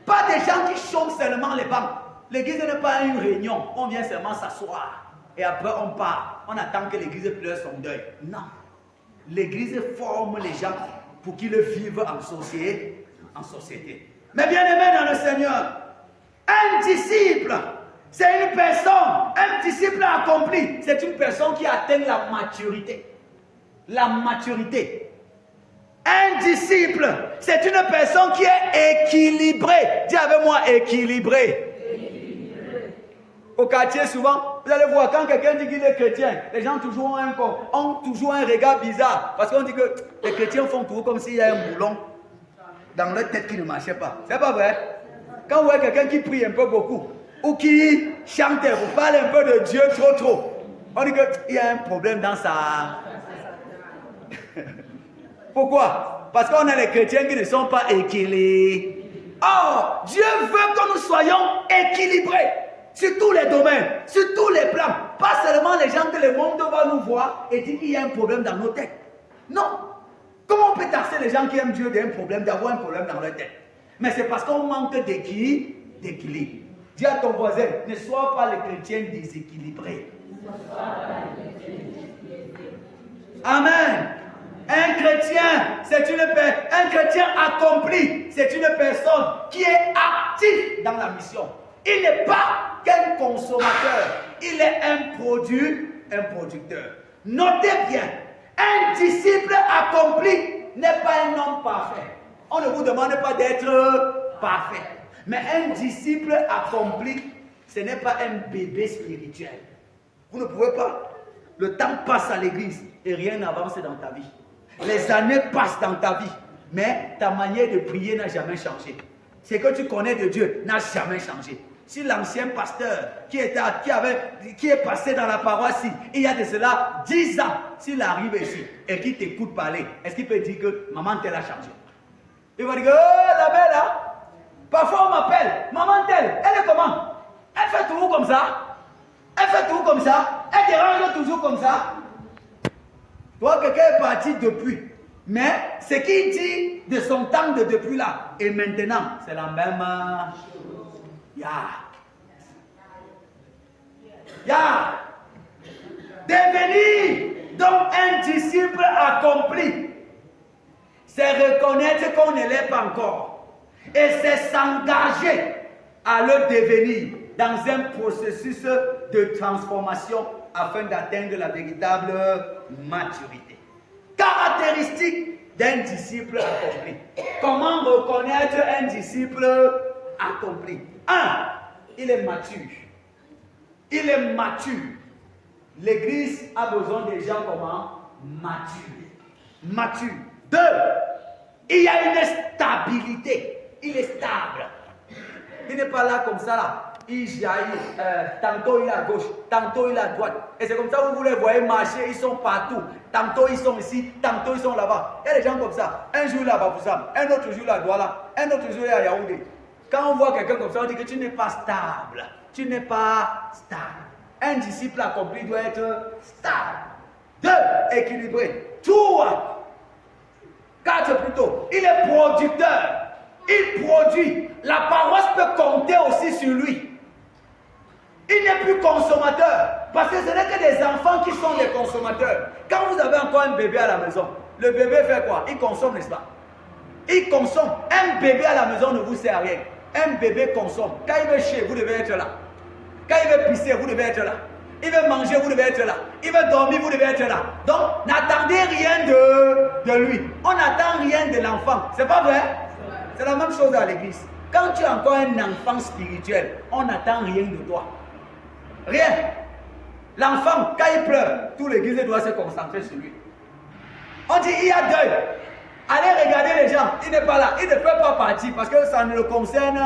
Pas des gens qui chôment seulement les bancs. L'église n'est pas une réunion. On vient seulement s'asseoir. Et après on part. On attend que l'église pleure son deuil. Non. L'église forme les gens pour qu'ils vivent en société. Mais bien aimé dans le Seigneur, un disciple, c'est une personne, un disciple accompli, c'est une personne qui atteint la maturité. La maturité. Un disciple, c'est une personne qui est équilibrée. Dis avec moi, équilibrée. Au quartier, souvent, vous allez voir, quand quelqu'un dit qu'il est chrétien, les gens ont toujours un regard bizarre. Parce qu'on dit que les chrétiens font toujours comme s'il y a un boulon dans leur tête qui ne marchait pas. C'est pas vrai? Quand vous voyez quelqu'un qui prie un peu beaucoup, ou qui chante, vous parlez un peu de Dieu trop, on dit qu'il y a un problème dans sa... Pourquoi? Parce qu'on a les chrétiens qui ne sont pas équilibrés. Or, Dieu veut que nous soyons équilibrés sur tous les domaines, sur tous les plans. Pas seulement les gens que le monde va nous voir et dire qu'il y a un problème dans nos têtes. Non. Comment on peut taxer les gens qui aiment Dieu d'avoir un problème dans leur tête? Mais c'est parce qu'on manque d'équilibre. Dis à ton voisin, ne sois pas le chrétien déséquilibré. Amen. Un chrétien, un chrétien accompli, c'est une personne qui est active dans la mission. Il n'est pas qu'un consommateur, il est un producteur. Notez bien, un disciple accompli n'est pas un homme parfait. On ne vous demande pas d'être parfait. Mais un disciple accompli, ce n'est pas un bébé spirituel. Vous ne pouvez pas. Le temps passe à l'église et rien n'avance dans ta vie. Les années passent dans ta vie, mais ta manière de prier n'a jamais changé. Ce que tu connais de Dieu n'a jamais changé. Si l'ancien pasteur qui est passé dans la paroisse, il y a de cela 10 ans, s'il arrive ici et qu'il t'écoute parler, est-ce qu'il peut dire que maman telle a changé? Il va dire que la belle là, parfois on m'appelle, maman telle, elle est comment? Elle fait toujours comme ça. Elle fait toujours comme ça. Elle dérange toujours comme ça. Toi, quelqu'un est parti depuis. Mais ce qu'il dit de son temps de depuis là, et maintenant, c'est la même chose. Devenir donc un disciple accompli, c'est reconnaître qu'on ne l'est pas encore. Et c'est s'engager à le devenir dans un processus de transformation afin d'atteindre la véritable maturité. Caractéristique d'un disciple accompli. Comment reconnaître un disciple accompli? 1. Il est mature. Il est mature. L'église a besoin des gens comment? Matures. Mature. 2. Il y a une stabilité. Il est stable. Il n'est pas là comme ça là. Il jaillit, tantôt il est à gauche, tantôt il est à droite. Et c'est comme ça que vous les voyez marcher, ils sont partout. Tantôt ils sont ici, tantôt ils sont là-bas. Il y a des gens comme ça. Un jour là-bas pour ça, un autre jour là, là, un autre jour là à Yaoundé. Quand on voit quelqu'un comme ça, on dit que tu n'es pas stable. Tu n'es pas stable. Un disciple accompli doit être stable. 2. Équilibré. 3. acte plutôt. Il est producteur. Il produit. La paroisse peut compter aussi sur lui. Il n'est plus consommateur. Parce que ce n'est que des enfants qui sont des consommateurs. Quand vous avez encore un bébé à la maison, le bébé fait quoi? Il consomme, n'est-ce pas? Il consomme. Un bébé à la maison ne vous sert à rien. Un bébé consomme. Quand il veut chier, vous devez être là. Quand il veut pisser, vous devez être là. Il veut manger, vous devez être là. Il veut dormir, vous devez être là. Donc, n'attendez rien de lui. On n'attend rien de l'enfant. C'est pas vrai? C'est la même chose à l'église. Quand tu es encore un enfant spirituel, on n'attend rien de toi. Rien. L'enfant, quand il pleure, toute l'église doit se concentrer sur lui. On dit, il y a deuil. Allez regarder les gens. Il n'est pas là. Il ne peut pas partir parce que ça ne le concerne.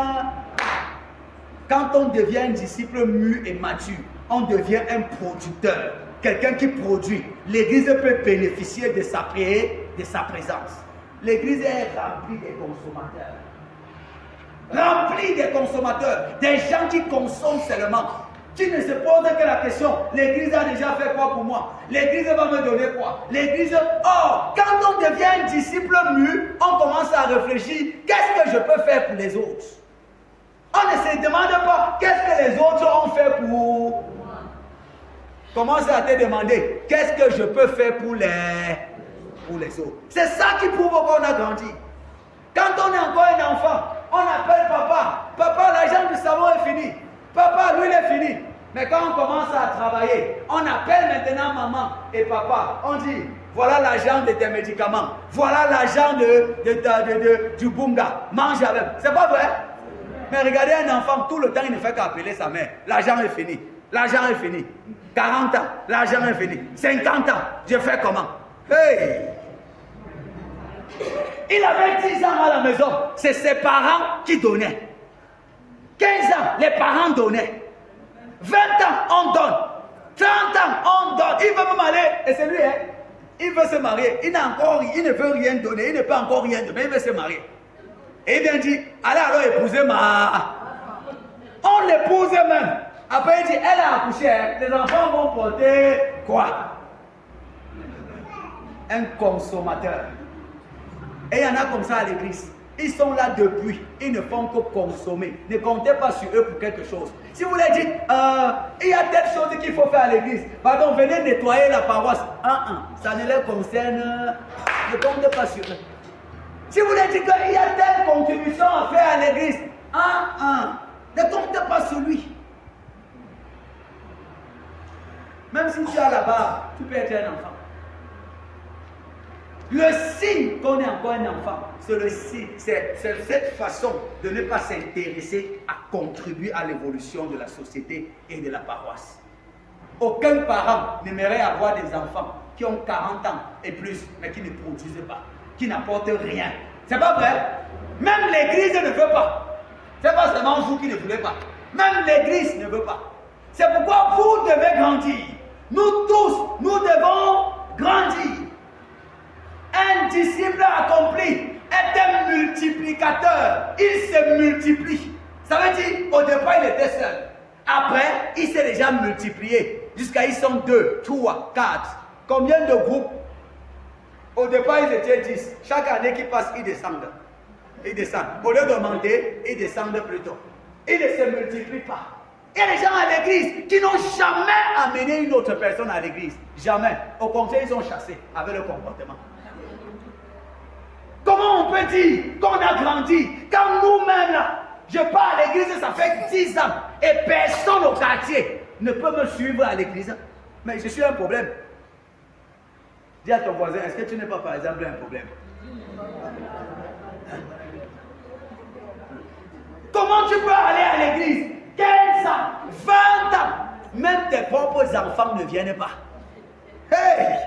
Quand on devient un disciple mûr et mature, on devient un producteur. Quelqu'un qui produit. L'église peut bénéficier de sa présence. L'église est remplie des consommateurs. Remplie des consommateurs. Des gens qui consomment seulement. Qui ne se posent que la question, l'église a déjà fait quoi pour moi? L'église va me donner quoi? L'église... Or, quand on devient un disciple mûr, on commence à réfléchir, qu'est-ce que je peux faire pour les autres? On ne se demande pas, qu'est-ce que les autres ont fait pour moi? Commence à te demander, qu'est-ce que je peux faire pour les autres? C'est ça qui prouve qu'on a grandi. Quand on est encore un enfant, on appelle papa. Papa, l'argent du savon est fini. Papa, lui, il est fini. Mais quand on commence à travailler, on appelle maintenant maman et papa. On dit, voilà l'argent de tes médicaments. Voilà l'argent du bunga. Mange avec. C'est pas vrai? Mais regardez un enfant, tout le temps, il ne fait qu'appeler sa mère. L'argent est fini. L'argent est fini. 40 ans, l'argent est fini. 50 ans, je fais comment? Hey! Il avait 10 ans à la maison. C'est ses parents qui donnaient. 15 ans, les parents donnaient. 20 ans, on donne. 30 ans, on donne. Il veut me marier. Et c'est lui, hein? Il veut se marier. Il ne veut rien donner. Il ne peut encore rien donner. Mais il veut se marier. Et il vient dire, allez alors épouser ma... On l'épouse même. Après il dit, elle a accouché. Hein? Les enfants vont porter quoi? Un consommateur. Et il y en a comme ça à l'église. Ils sont là depuis, ils ne font que consommer. Ne comptez pas sur eux pour quelque chose. Si vous leur dites, il y a telle chose qu'il faut faire à l'église, pardon, venez nettoyer la paroisse. Ça ne les concerne. Ne comptez pas sur eux. Si vous leur dites qu'il y a telle contribution à faire à l'église, ne comptez pas sur lui. Même si tu as la barbe, tu peux être un enfant. Le signe qu'on est encore un enfant, c'est le signe, c'est cette façon de ne pas s'intéresser à contribuer à l'évolution de la société et de la paroisse. Aucun parent n'aimerait avoir des enfants qui ont 40 ans et plus, mais qui ne produisent pas, qui n'apportent rien. C'est pas vrai? Même l'église ne veut pas. C'est pas seulement vous qui ne voulez pas. Même l'église ne veut pas. C'est pourquoi vous devez grandir. Nous tous, nous devons grandir. Un disciple accompli est un multiplicateur. Il se multiplie. Ça veut dire, au départ, il était seul. Après, il s'est déjà multiplié. Jusqu'à ils sont 2, 3, 4. Combien de groupes? Au départ, ils étaient 10. Chaque année qui passe, ils descendent. Ils descendent. Au lieu d'augmenter, ils descendent plutôt. Ils ne se multiplient pas. Il y a des gens à l'église qui n'ont jamais amené une autre personne à l'église. Jamais. Au contraire, ils ont chassé avec leur comportement. Comment on peut dire qu'on a grandi quand nous-mêmes là, je pars à l'église, ça fait 10 ans et personne au quartier ne peut me suivre à l'église? Mais je suis un problème. Dis à ton voisin, est-ce que tu n'es pas par exemple un problème? Comment tu peux aller à l'église 15 ans, 20 ans, même tes propres enfants ne viennent pas. Hey!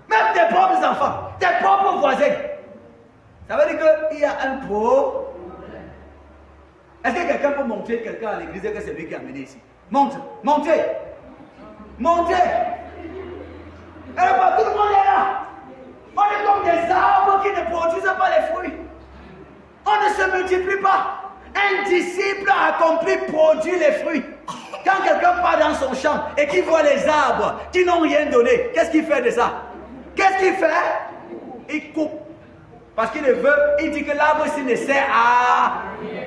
Même tes propres enfants, tes propres voisins. Ça veut dire qu'il y a un problème. Est-ce que quelqu'un peut montrer quelqu'un à l'église que c'est lui qui a amené ici? Monte, montez. Montez. Et là, tout le monde est là. On est comme des arbres qui ne produisent pas les fruits. On ne se multiplie pas. Un disciple accompli produit les fruits. Quand quelqu'un part dans son champ et qu'il voit les arbres qui n'ont rien donné, qu'est-ce qu'il fait de ça? Qu'est-ce qu'il fait? Il coupe. Parce qu'il veut, il dit que l'arbre ici ne sert à rien.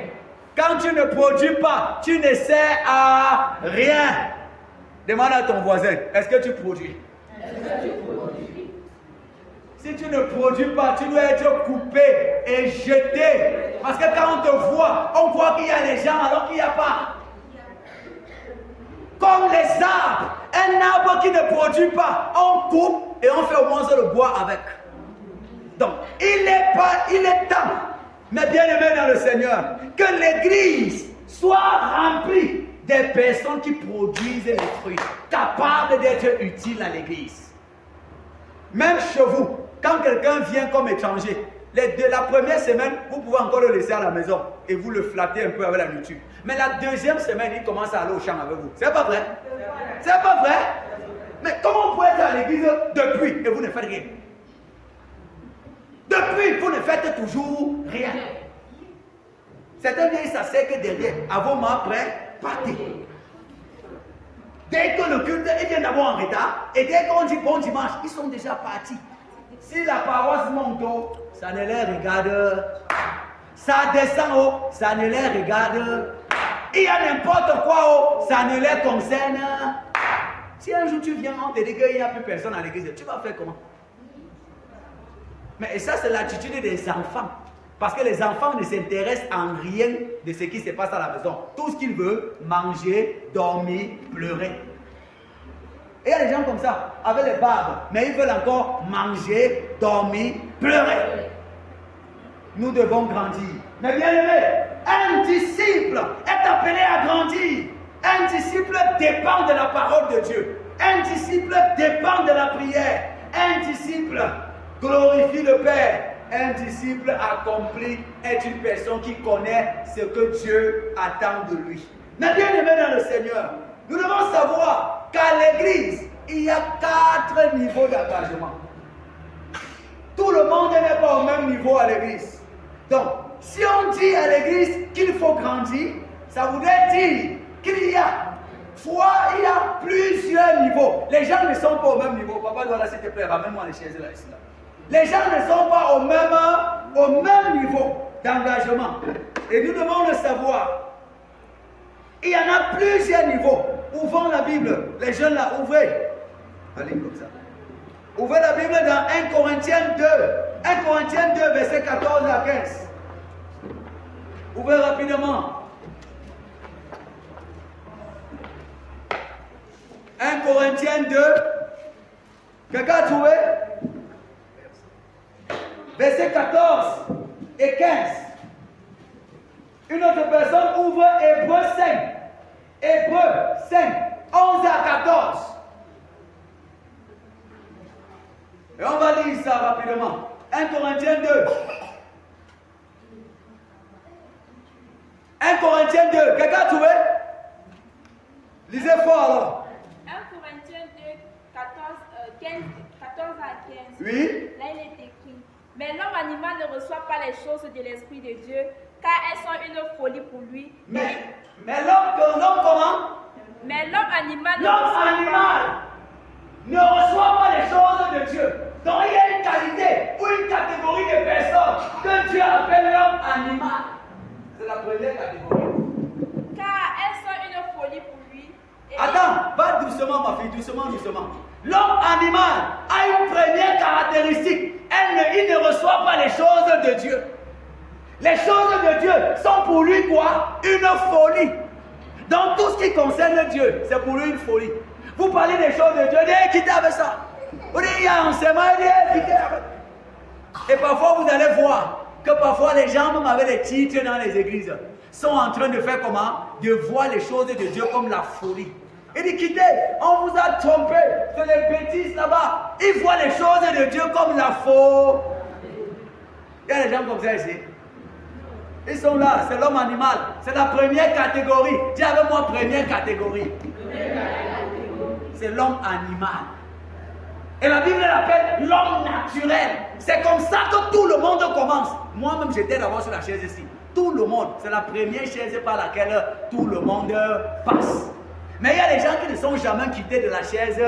Quand tu ne produis pas, tu ne sers à rien. Demande à ton voisin, est-ce que tu produis? Si tu ne produis pas, tu dois être coupé et jeté. Parce que quand on te voit, on croit qu'il y a les gens alors qu'il n'y a pas. Comme les arbres. Un arbre qui ne produit pas, on coupe et on fait au moins le bois avec. Donc, il est temps, mes bien-aimés dans le Seigneur, que l'église soit remplie des personnes qui produisent les fruits, capables d'être utiles à l'église. Même chez vous, quand quelqu'un vient comme étranger, la première semaine, vous pouvez encore le laisser à la maison et vous le flattez un peu avec la nourriture. Mais la deuxième semaine, il commence à aller au champ avec vous. C'est pas vrai? C'est pas vrai? Mais comment vous pouvez être à l'église depuis et vous ne faites rien? Depuis, vous ne faites toujours rien. Certains viennent s'asseoir que derrière, à vos mains prêts, partez. Dès que le culte, ils viennent d'abord en retard, et dès qu'on dit bon dimanche, ils sont déjà partis. Si la paroisse monte haut, ça ne les regarde. Ça descend haut, ça ne les regarde. Il y a n'importe quoi haut, ça ne les concerne. Si un jour tu viens, on te dit qu'il n'y a plus personne à l'église, tu vas faire comment? Mais ça, c'est l'attitude des enfants. Parce que les enfants ne s'intéressent en rien de ce qui se passe à la maison. Tout ce qu'ils veulent, manger, dormir, pleurer. Et il y a des gens comme ça, avec les barbes, mais ils veulent encore manger, dormir, pleurer. Nous devons grandir. Mais bien aimé, un disciple est appelé à grandir. Un disciple dépend de la parole de Dieu. Un disciple dépend de la prière. Un disciple glorifie le Père. Un disciple accompli est une personne qui connaît ce que Dieu attend de lui. Mais bien aimé dans le Seigneur, nous devons savoir qu'à l'église, il y a 4 niveaux d'engagement. Tout le monde n'est pas au même niveau à l'église. Donc, si on dit à l'église qu'il faut grandir, ça voudrait dire qu'il y a plusieurs niveaux. Les gens ne sont pas au même niveau. Papa, voilà, s'il te plaît, ramène-moi les chaises là, ici, là. Les gens ne sont pas au même niveau d'engagement. Et nous devons le savoir. Il y en a plusieurs niveaux. Ouvrons la Bible. Les jeunes là, ouvrez. Allez comme ça. Ouvrez la Bible dans 1 Corinthiens 2. 1 Corinthiens 2, verset 14 à 15. Ouvrez rapidement. 1 Corinthiens 2. Quelqu'un a trouvé? Verset 14 et 15. Une autre personne ouvre Hébreux 5. Hébreux 5, 11 à 14. Et on va lire ça rapidement. 1 Corinthiens 2. 1 Corinthiens 2. Quelqu'un a trouvé? Lisez fort alors. 1 Corinthiens 2, 14 à 15. Oui. Là, il est écrit. Mais l'homme animal ne reçoit pas les choses de l'Esprit de Dieu, car elles sont une folie pour lui. Mais l'homme comment? Mais l'homme animal ne reçoit pas les choses de Dieu. Donc il y a une qualité ou une catégorie de personnes que Dieu appelle l'homme animal. C'est la première catégorie. Car elles sont une folie pour lui. Attends, va doucement ma fille, doucement. L'homme animal a une première caractéristique. Il ne reçoit pas les choses de Dieu. Les choses de Dieu sont pour lui quoi? Une folie. Donc tout ce qui concerne Dieu, c'est pour lui une folie. Vous parlez des choses de Dieu, il dit quittez avec ça. Vous dites il y a un enseignement, il dit quittez avec. Et parfois vous allez voir que parfois les gens, même avec les titres dans les églises, sont en train de faire comment? De voir les choses de Dieu comme la folie. Il dit quittez, on vous a trompé, c'est les bêtises là-bas. Ils voient les choses de Dieu comme la folie. Il y a des gens comme ça ici. Ils sont là, c'est l'homme animal. C'est la première catégorie. Dis avec moi, première catégorie. C'est l'homme animal. Et la Bible l'appelle l'homme naturel. C'est comme ça que tout le monde commence. Moi-même, j'étais d'abord sur la chaise ici. Tout le monde, c'est la première chaise par laquelle tout le monde passe. Mais il y a des gens qui ne sont jamais quittés de la chaise.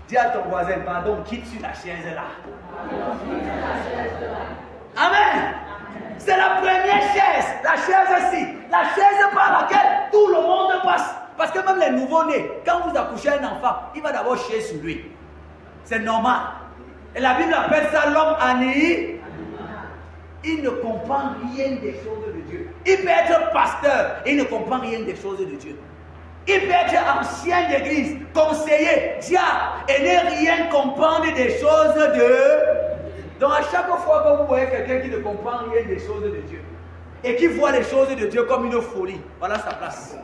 Dis à ton voisin, pardon, quitte sur la chaise là. que même les nouveaux-nés, quand vous accouchez un enfant, il va d'abord chier sur lui. C'est normal. Et la Bible appelle ça l'homme ennuyé. Il ne comprend rien des choses de Dieu. Il peut être pasteur, il ne comprend rien des choses de Dieu. Il peut être ancien d'église, conseiller, diable, et ne rien comprendre des choses de... Donc à chaque fois que vous voyez quelqu'un qui ne comprend rien des choses de Dieu, et qui voit les choses de Dieu comme une folie, voilà sa place.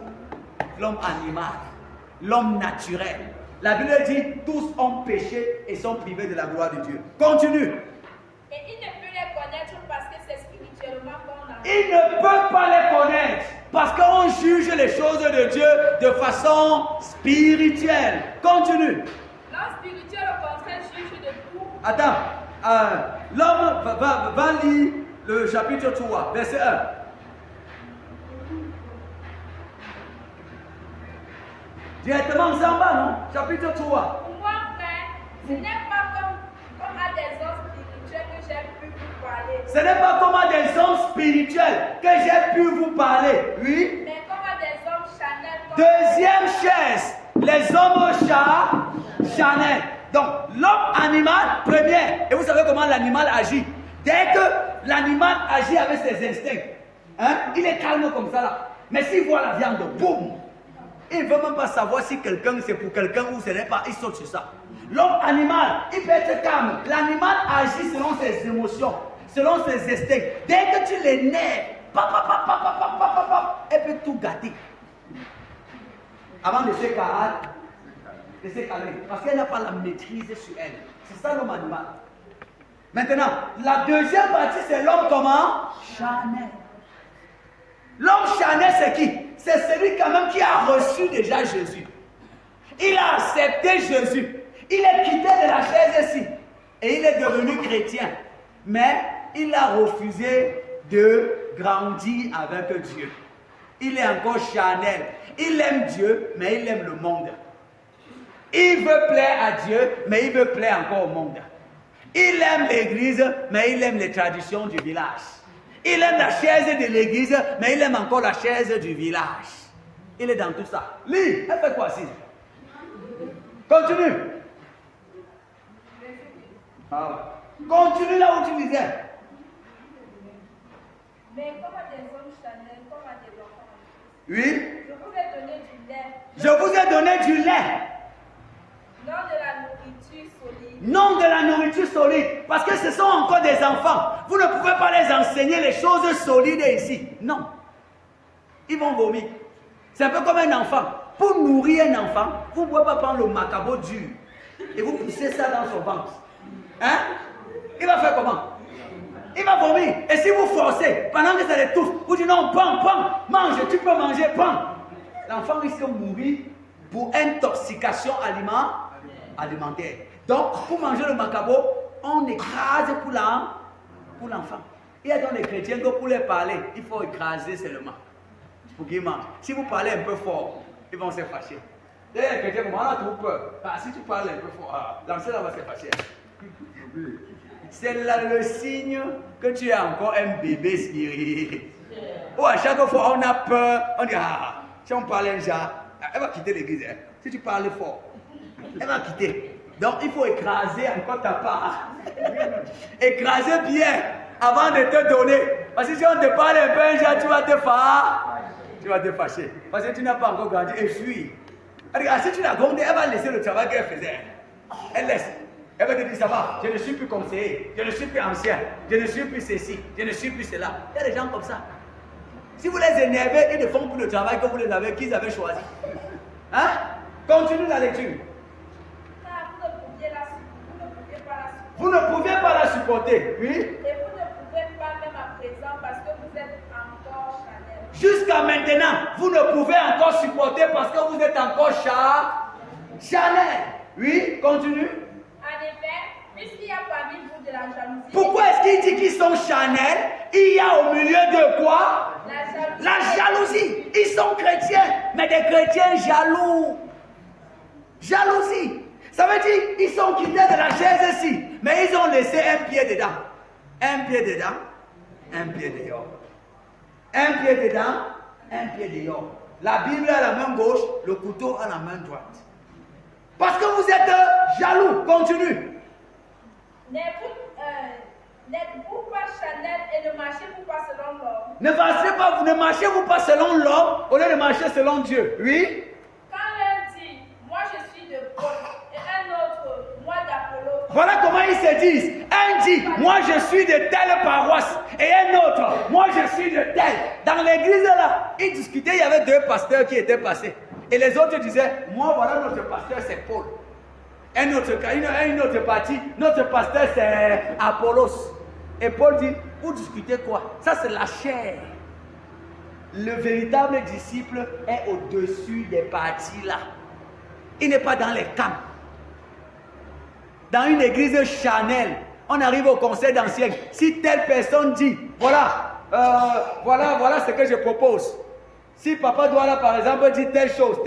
L'homme animal, l'homme naturel. La Bible dit, tous ont péché et sont privés de la gloire de Dieu. Continue. Et il ne peut les connaître parce que c'est spirituellement qu'on a. Il ne peut pas les connaître parce qu'on juge les choses de Dieu de façon spirituelle. Continue. L'homme spirituel, au contraire, juge de tout. Attends, l'homme va lire le chapitre 3, verset 1. Directement en bas, non? Chapitre 3. Moi, frère, ce n'est pas comme à des hommes spirituels que j'ai pu vous parler. Ce n'est pas comme à des hommes spirituels que j'ai pu vous parler. Oui. Mais comme à des hommes charnels. Deuxième chaise, les hommes charnels. Donc, l'homme animal, premier. Et vous savez comment l'animal agit. Dès que l'animal agit avec ses instincts, hein, il est calme comme ça là. Mais s'il voit la viande, boum, il ne veut même pas savoir si quelqu'un c'est pour quelqu'un ou ce n'est pas, il saute sur ça. L'homme animal, il peut être calme. L'animal agit selon ses émotions, selon ses instincts. Dès que tu l'énerves, elle peut tout gâter. Avant de se calmer, parce qu'elle n'a pas la maîtrise sur elle. C'est ça l'homme animal. Maintenant, la deuxième partie, c'est l'homme comment? Charnel. L'homme charnel, c'est qui? C'est celui quand même qui a reçu déjà Jésus. Il a accepté Jésus. Il est quitté de la chaise ici. Et il est devenu chrétien. Mais il a refusé de grandir avec Dieu. Il est encore charnel. Il aime Dieu, mais il aime le monde. Il veut plaire à Dieu, mais il veut plaire encore au monde. Il aime l'église, mais il aime les traditions du village. Il aime la chaise de l'église, mais il aime encore la chaise du village. Il est dans tout ça. Lis, elle fait quoi ici? Continue. Continue là où tu disais. Mais comme à des hommes charnels, comme à des enfants. Oui. Je vous ai donné du lait. Je vous ai donné du lait. Non de la nourriture solide. Non de la nourriture solide. Parce que ce sont encore des enfants. Vous ne pouvez pas les enseigner les choses solides ici. Non. Ils vont vomir. C'est un peu comme un enfant. Pour nourrir un enfant, vous ne pouvez pas prendre le macabo dur et vous poussez ça dans son ventre. Hein? Il va faire comment? Il va vomir. Et si vous forcez, pendant que ça l'étouffe, vous dites non, prends, mange, tu peux manger, prends. L'enfant risque de mourir pour intoxication alimentaire. Donc, pour manger le macabo, on écrase pour l'enfant. Il y a donc des chrétiens que pour les parler, il faut écraser seulement. Pour qu'ils mangent. Si vous parlez un peu fort, ils vont se fâcher. Il y a des chrétiens comme on a trop peur. Si tu parles un peu fort, l'enseignant va se fâcher. C'est là le signe que tu es encore un bébé spirituel. Ou à chaque fois on a peur, on dit si on parle un genre, elle va quitter l'église. Hein. Si tu parles fort, elle va quitter. Donc il faut écraser encore ta part. Écraser bien avant de te donner. Parce que si on te parle un peu un genre, tu vas te fâcher. Parce que tu n'as pas encore grandi et fuis. Si tu l'as grondé, elle va laisser le travail qu'elle faisait. Elle laisse. Elle va te dire, ça va, je ne suis plus conseiller, je ne suis plus ancien, je ne suis plus ceci, je ne suis plus cela. Il y a des gens comme ça. Si vous les énervez, ils ne font plus le travail que vous les avez, qu'ils avaient choisi. Hein? Continue la lecture. Vous ne pouviez pas la supporter, oui? Et vous ne pouvez pas même à présent parce que vous êtes encore charnel. Jusqu'à maintenant, vous ne pouvez encore supporter parce que vous êtes encore charnel. Oui, continue. En effet, puisqu'il y a parmi vous de la jalousie. Pourquoi est-ce qu'il dit qu'ils sont charnels? Il y a au milieu de quoi? La jalousie. Ils sont chrétiens, mais des chrétiens jaloux. Jalousie. Ça veut dire qu'ils sont quittés de la chaise ici, mais ils ont laissé un pied dedans. Un pied dedans, un pied dehors. Un pied dedans, un pied dehors. La Bible à la main gauche, le couteau à la main droite. Parce que vous êtes jaloux. Continue. N'êtes-vous pas charnel et ne marchez-vous pas selon l'homme? Ne marchez-vous pas selon l'homme au lieu de marcher selon Dieu. Oui. Quand l'un dit, moi je suis de Paul, et un autre, moi d'Apollos. Voilà comment ils se disent. Un dit, moi je suis de telle paroisse. Et un autre, moi je suis de telle. Dans l'église là, ils discutaient, il y avait 2 pasteurs qui étaient passés. Et les autres disaient, moi voilà notre pasteur c'est Paul. Une autre partie, notre pasteur c'est Apollos. Et Paul dit, vous discutez quoi? Ça c'est la chair. Le véritable disciple est au-dessus des parties là. Il n'est pas dans les camps. Dans une église charnelle, on arrive au conseil d'anciens. Si telle personne dit, voilà ce que je propose. Si Papa Douala par exemple dit telle chose.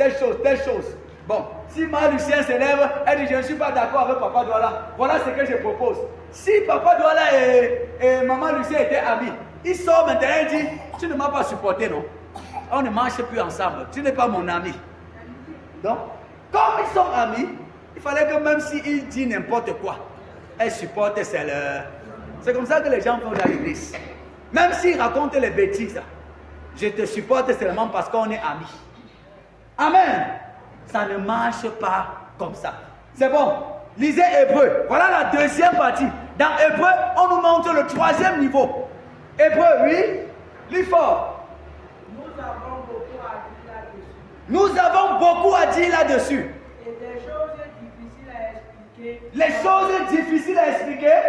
Bon, si Marie-Lucien s'élève, elle dit je ne suis pas d'accord avec Papa Douala. Voilà ce que je propose. Si Papa Douala et Maman Lucien étaient amis, il sort maintenant et dit, tu ne m'as pas supporté, non? On ne marche plus ensemble. Tu n'es pas mon ami. Donc, comme ils sont amis, il fallait que même s'il dit n'importe quoi, elle supporte C'est comme ça que les gens font dans l'église. Même s'ils racontent les bêtises, je te supporte seulement parce qu'on est amis. Amen. Ça ne marche pas comme ça. C'est bon. Lisez Hébreu. Voilà la deuxième partie. Dans Hébreu, on nous montre le 3e niveau. Hébreu, oui. Lis fort. Nous avons beaucoup à dire là-dessus. Nous avons beaucoup à dire là-dessus. Et des choses difficiles à expliquer. Les choses difficiles à expliquer.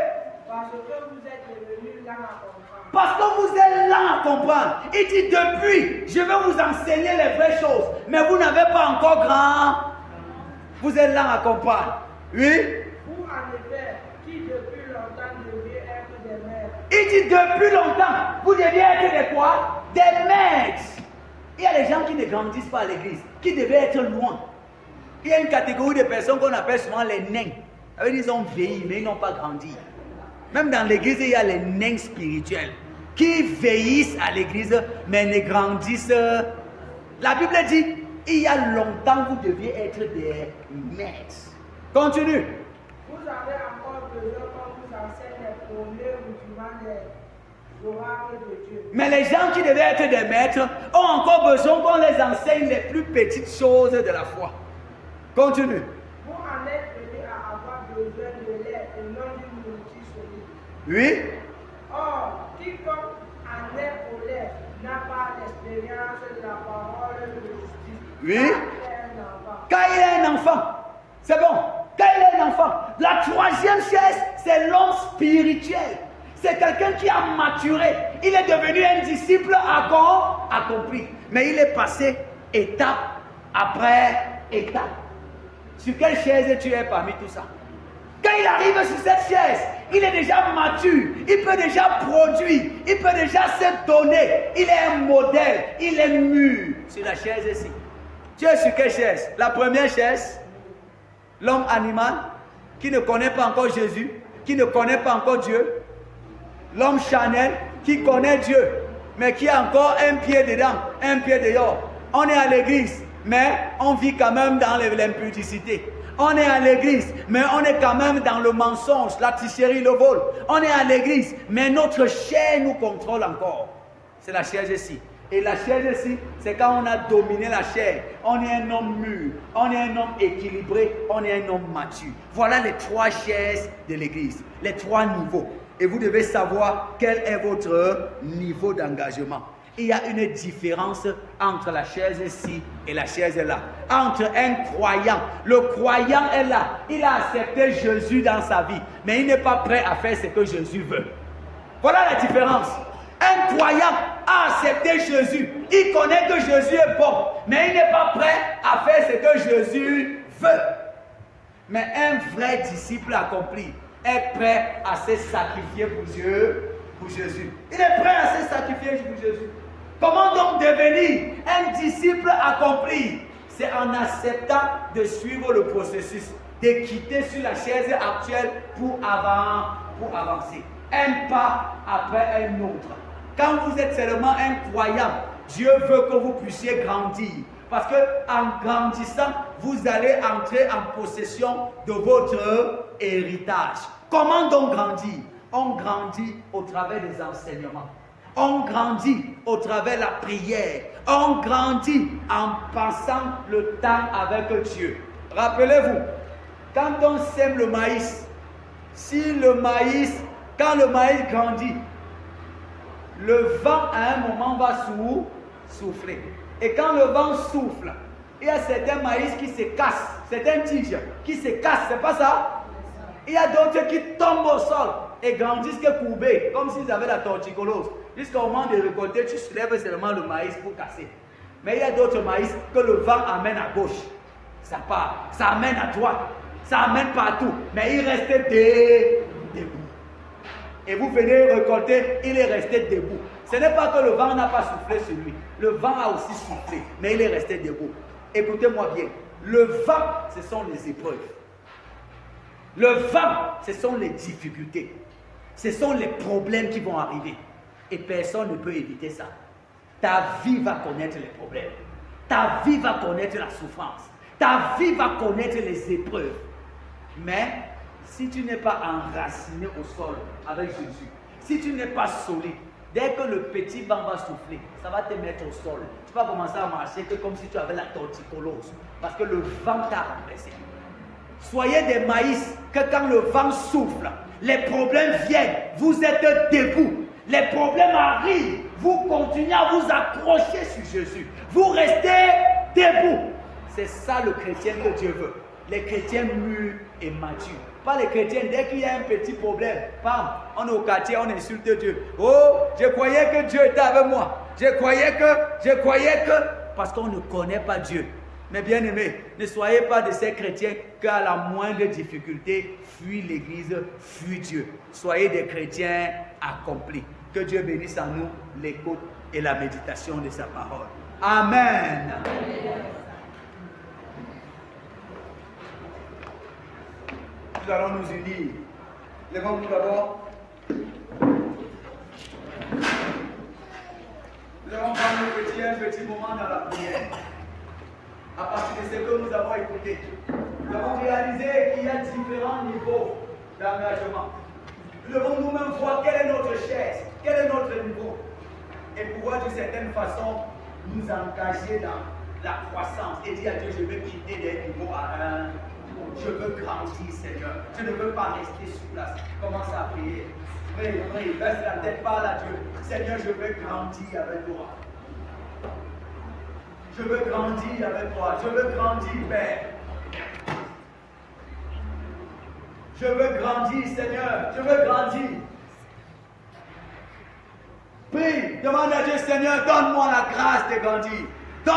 Parce que vous êtes devenus lents à comprendre. Parce que vous êtes lents à comprendre. Il dit depuis, je vais vous enseigner les vraies choses. Mais vous n'avez pas encore grand. Vous êtes lents à comprendre. Oui. Vous en effet, qui depuis longtemps deviez être des maîtres. Il dit depuis longtemps, vous deviez être des quoi? Des maîtres. Il y a des gens qui ne grandissent pas à l'église, qui devaient être loin. Il y a une catégorie de personnes qu'on appelle souvent les nains. Ils ont vieilli, mais ils n'ont pas grandi. Même dans l'église, il y a les nains spirituels qui vieillissent à l'église, mais ne grandissent. La Bible dit, il y a longtemps, vous deviez être des maîtres. Continue. Vous avez encore besoin qu'on vous enseigne les premiers rudiments des oracles de Dieu. Mais les gens qui devaient être des maîtres ont encore besoin qu'on les enseigne les plus petites choses de la foi. Continue. Vous en êtes venus à avoir besoin de lait et non d'une nourriture solide. Oui. Or, quiconque en est au lait n'a pas d'expérience de la parole de justice. Oui. Car il est un enfant. Quand il est un enfant, c'est bon. Quand il est un enfant, la 3e chaise, c'est l'homme spirituel. C'est quelqu'un qui a maturé. Il est devenu un disciple accompli. Mais il est passé étape après étape. Sur quelle chaise tu es parmi tout ça? Quand il arrive sur cette chaise, il est déjà mature. Il peut déjà produire. Il peut déjà se donner. Il est un modèle. Il est mûr sur la chaise ici. Tu es sur quelle chaise? La première chaise, l'homme animal qui ne connaît pas encore Jésus, qui ne connaît pas encore Dieu. L'homme charnel qui connaît Dieu, mais qui a encore un pied dedans, un pied dehors. On est à l'église, mais on vit quand même dans l'impudicité. On est à l'église, mais on est quand même dans le mensonge, la tricherie, le vol. On est à l'église, mais notre chair nous contrôle encore. C'est la chair ici. Et la chair ici, c'est quand on a dominé la chair. On est un homme mûr, on est un homme équilibré, on est un homme mature. Voilà les 3 chaises de l'église, les 3 niveaux. Et vous devez savoir quel est votre niveau d'engagement. Il y a une différence entre la chaise ici et la chaise là. Entre un croyant, le croyant est là, il a accepté Jésus dans sa vie, mais il n'est pas prêt à faire ce que Jésus veut. Voilà la différence. Un croyant a accepté Jésus, il connaît que Jésus est bon, mais il n'est pas prêt à faire ce que Jésus veut. Mais un vrai disciple accompli est prêt à se sacrifier pour Dieu, pour Jésus. Il est prêt à se sacrifier pour Jésus. Comment donc devenir un disciple accompli? C'est en acceptant de suivre le processus, de quitter sur la chaise actuelle pour avancer. Un pas après un autre. Quand vous êtes seulement un croyant, Dieu veut que vous puissiez grandir. Parce qu'en grandissant, vous allez entrer en possession de votre héritage. Comment donc grandir? On grandit au travers des enseignements. On grandit au travers de la prière. On grandit en passant le temps avec Dieu. Rappelez-vous, quand on sème le maïs, quand le maïs grandit, le vent à un moment va souffler. Et quand le vent souffle, il y a certains maïs qui se cassent, certaines tiges qui se cassent, c'est pas ça? Il y a d'autres qui tombent au sol et grandissent que courbés, comme s'ils avaient la torticolose. Jusqu'au moment de récolter, tu soulèves seulement le maïs pour casser. Mais il y a d'autres maïs que le vent amène à gauche. Ça part, ça amène à droite, ça amène partout. Mais il reste debout. Et vous venez récolter, il est resté debout. Ce n'est pas que le vent n'a pas soufflé sur lui. Le vent a aussi soufflé, mais il est resté debout. Écoutez-moi bien. Le vent, ce sont les épreuves. Le vent, ce sont les difficultés. Ce sont les problèmes qui vont arriver. Et personne ne peut éviter ça. Ta vie va connaître les problèmes. Ta vie va connaître la souffrance. Ta vie va connaître les épreuves. Mais si tu n'es pas enraciné au sol avec Jésus, si tu n'es pas solide, dès que le petit vent va souffler, ça va te mettre au sol. Tu vas commencer à marcher que comme si tu avais la torticolose. Parce que le vent t'a renversé. Soyez des maïs que quand le vent souffle, les problèmes viennent, vous êtes debout. Les problèmes arrivent, vous continuez à vous accrocher sur Jésus. Vous restez debout. C'est ça le chrétien que Dieu veut. Les chrétiens mûrs et matures. Pas les chrétiens, dès qu'il y a un petit problème, bam, on est au quartier, on insulte Dieu. Oh, je croyais que Dieu était avec moi. Je croyais que, parce qu'on ne connaît pas Dieu. Mais bien aimés, ne soyez pas de ces chrétiens qu'à la moindre difficulté, fuient l'église, fuient Dieu. Soyez des chrétiens accomplis. Que Dieu bénisse en nous l'écoute et la méditation de sa parole. Amen. Nous allons nous unir. Levons-nous d'abord. Nous allons prendre un petit moment dans la prière. À partir de ce que nous avons écouté, nous avons réalisé qu'il y a différents niveaux d'engagement. Nous devons nous-mêmes voir quelle est notre chaise, quel est notre niveau, et pouvoir d'une certaine façon nous engager dans la croissance et dire à Dieu, je veux quitter des niveaux à un. Je veux grandir, Seigneur. Je ne veux pas rester sur place. Commence à prier. Prie, baisse la tête, parle à Dieu. Seigneur, je veux grandir avec toi. Je veux grandir avec toi. Je veux grandir, Père. Je veux grandir, Seigneur. Je veux grandir. Prie, demande à Dieu, Seigneur, donne-moi la grâce de grandir. Donne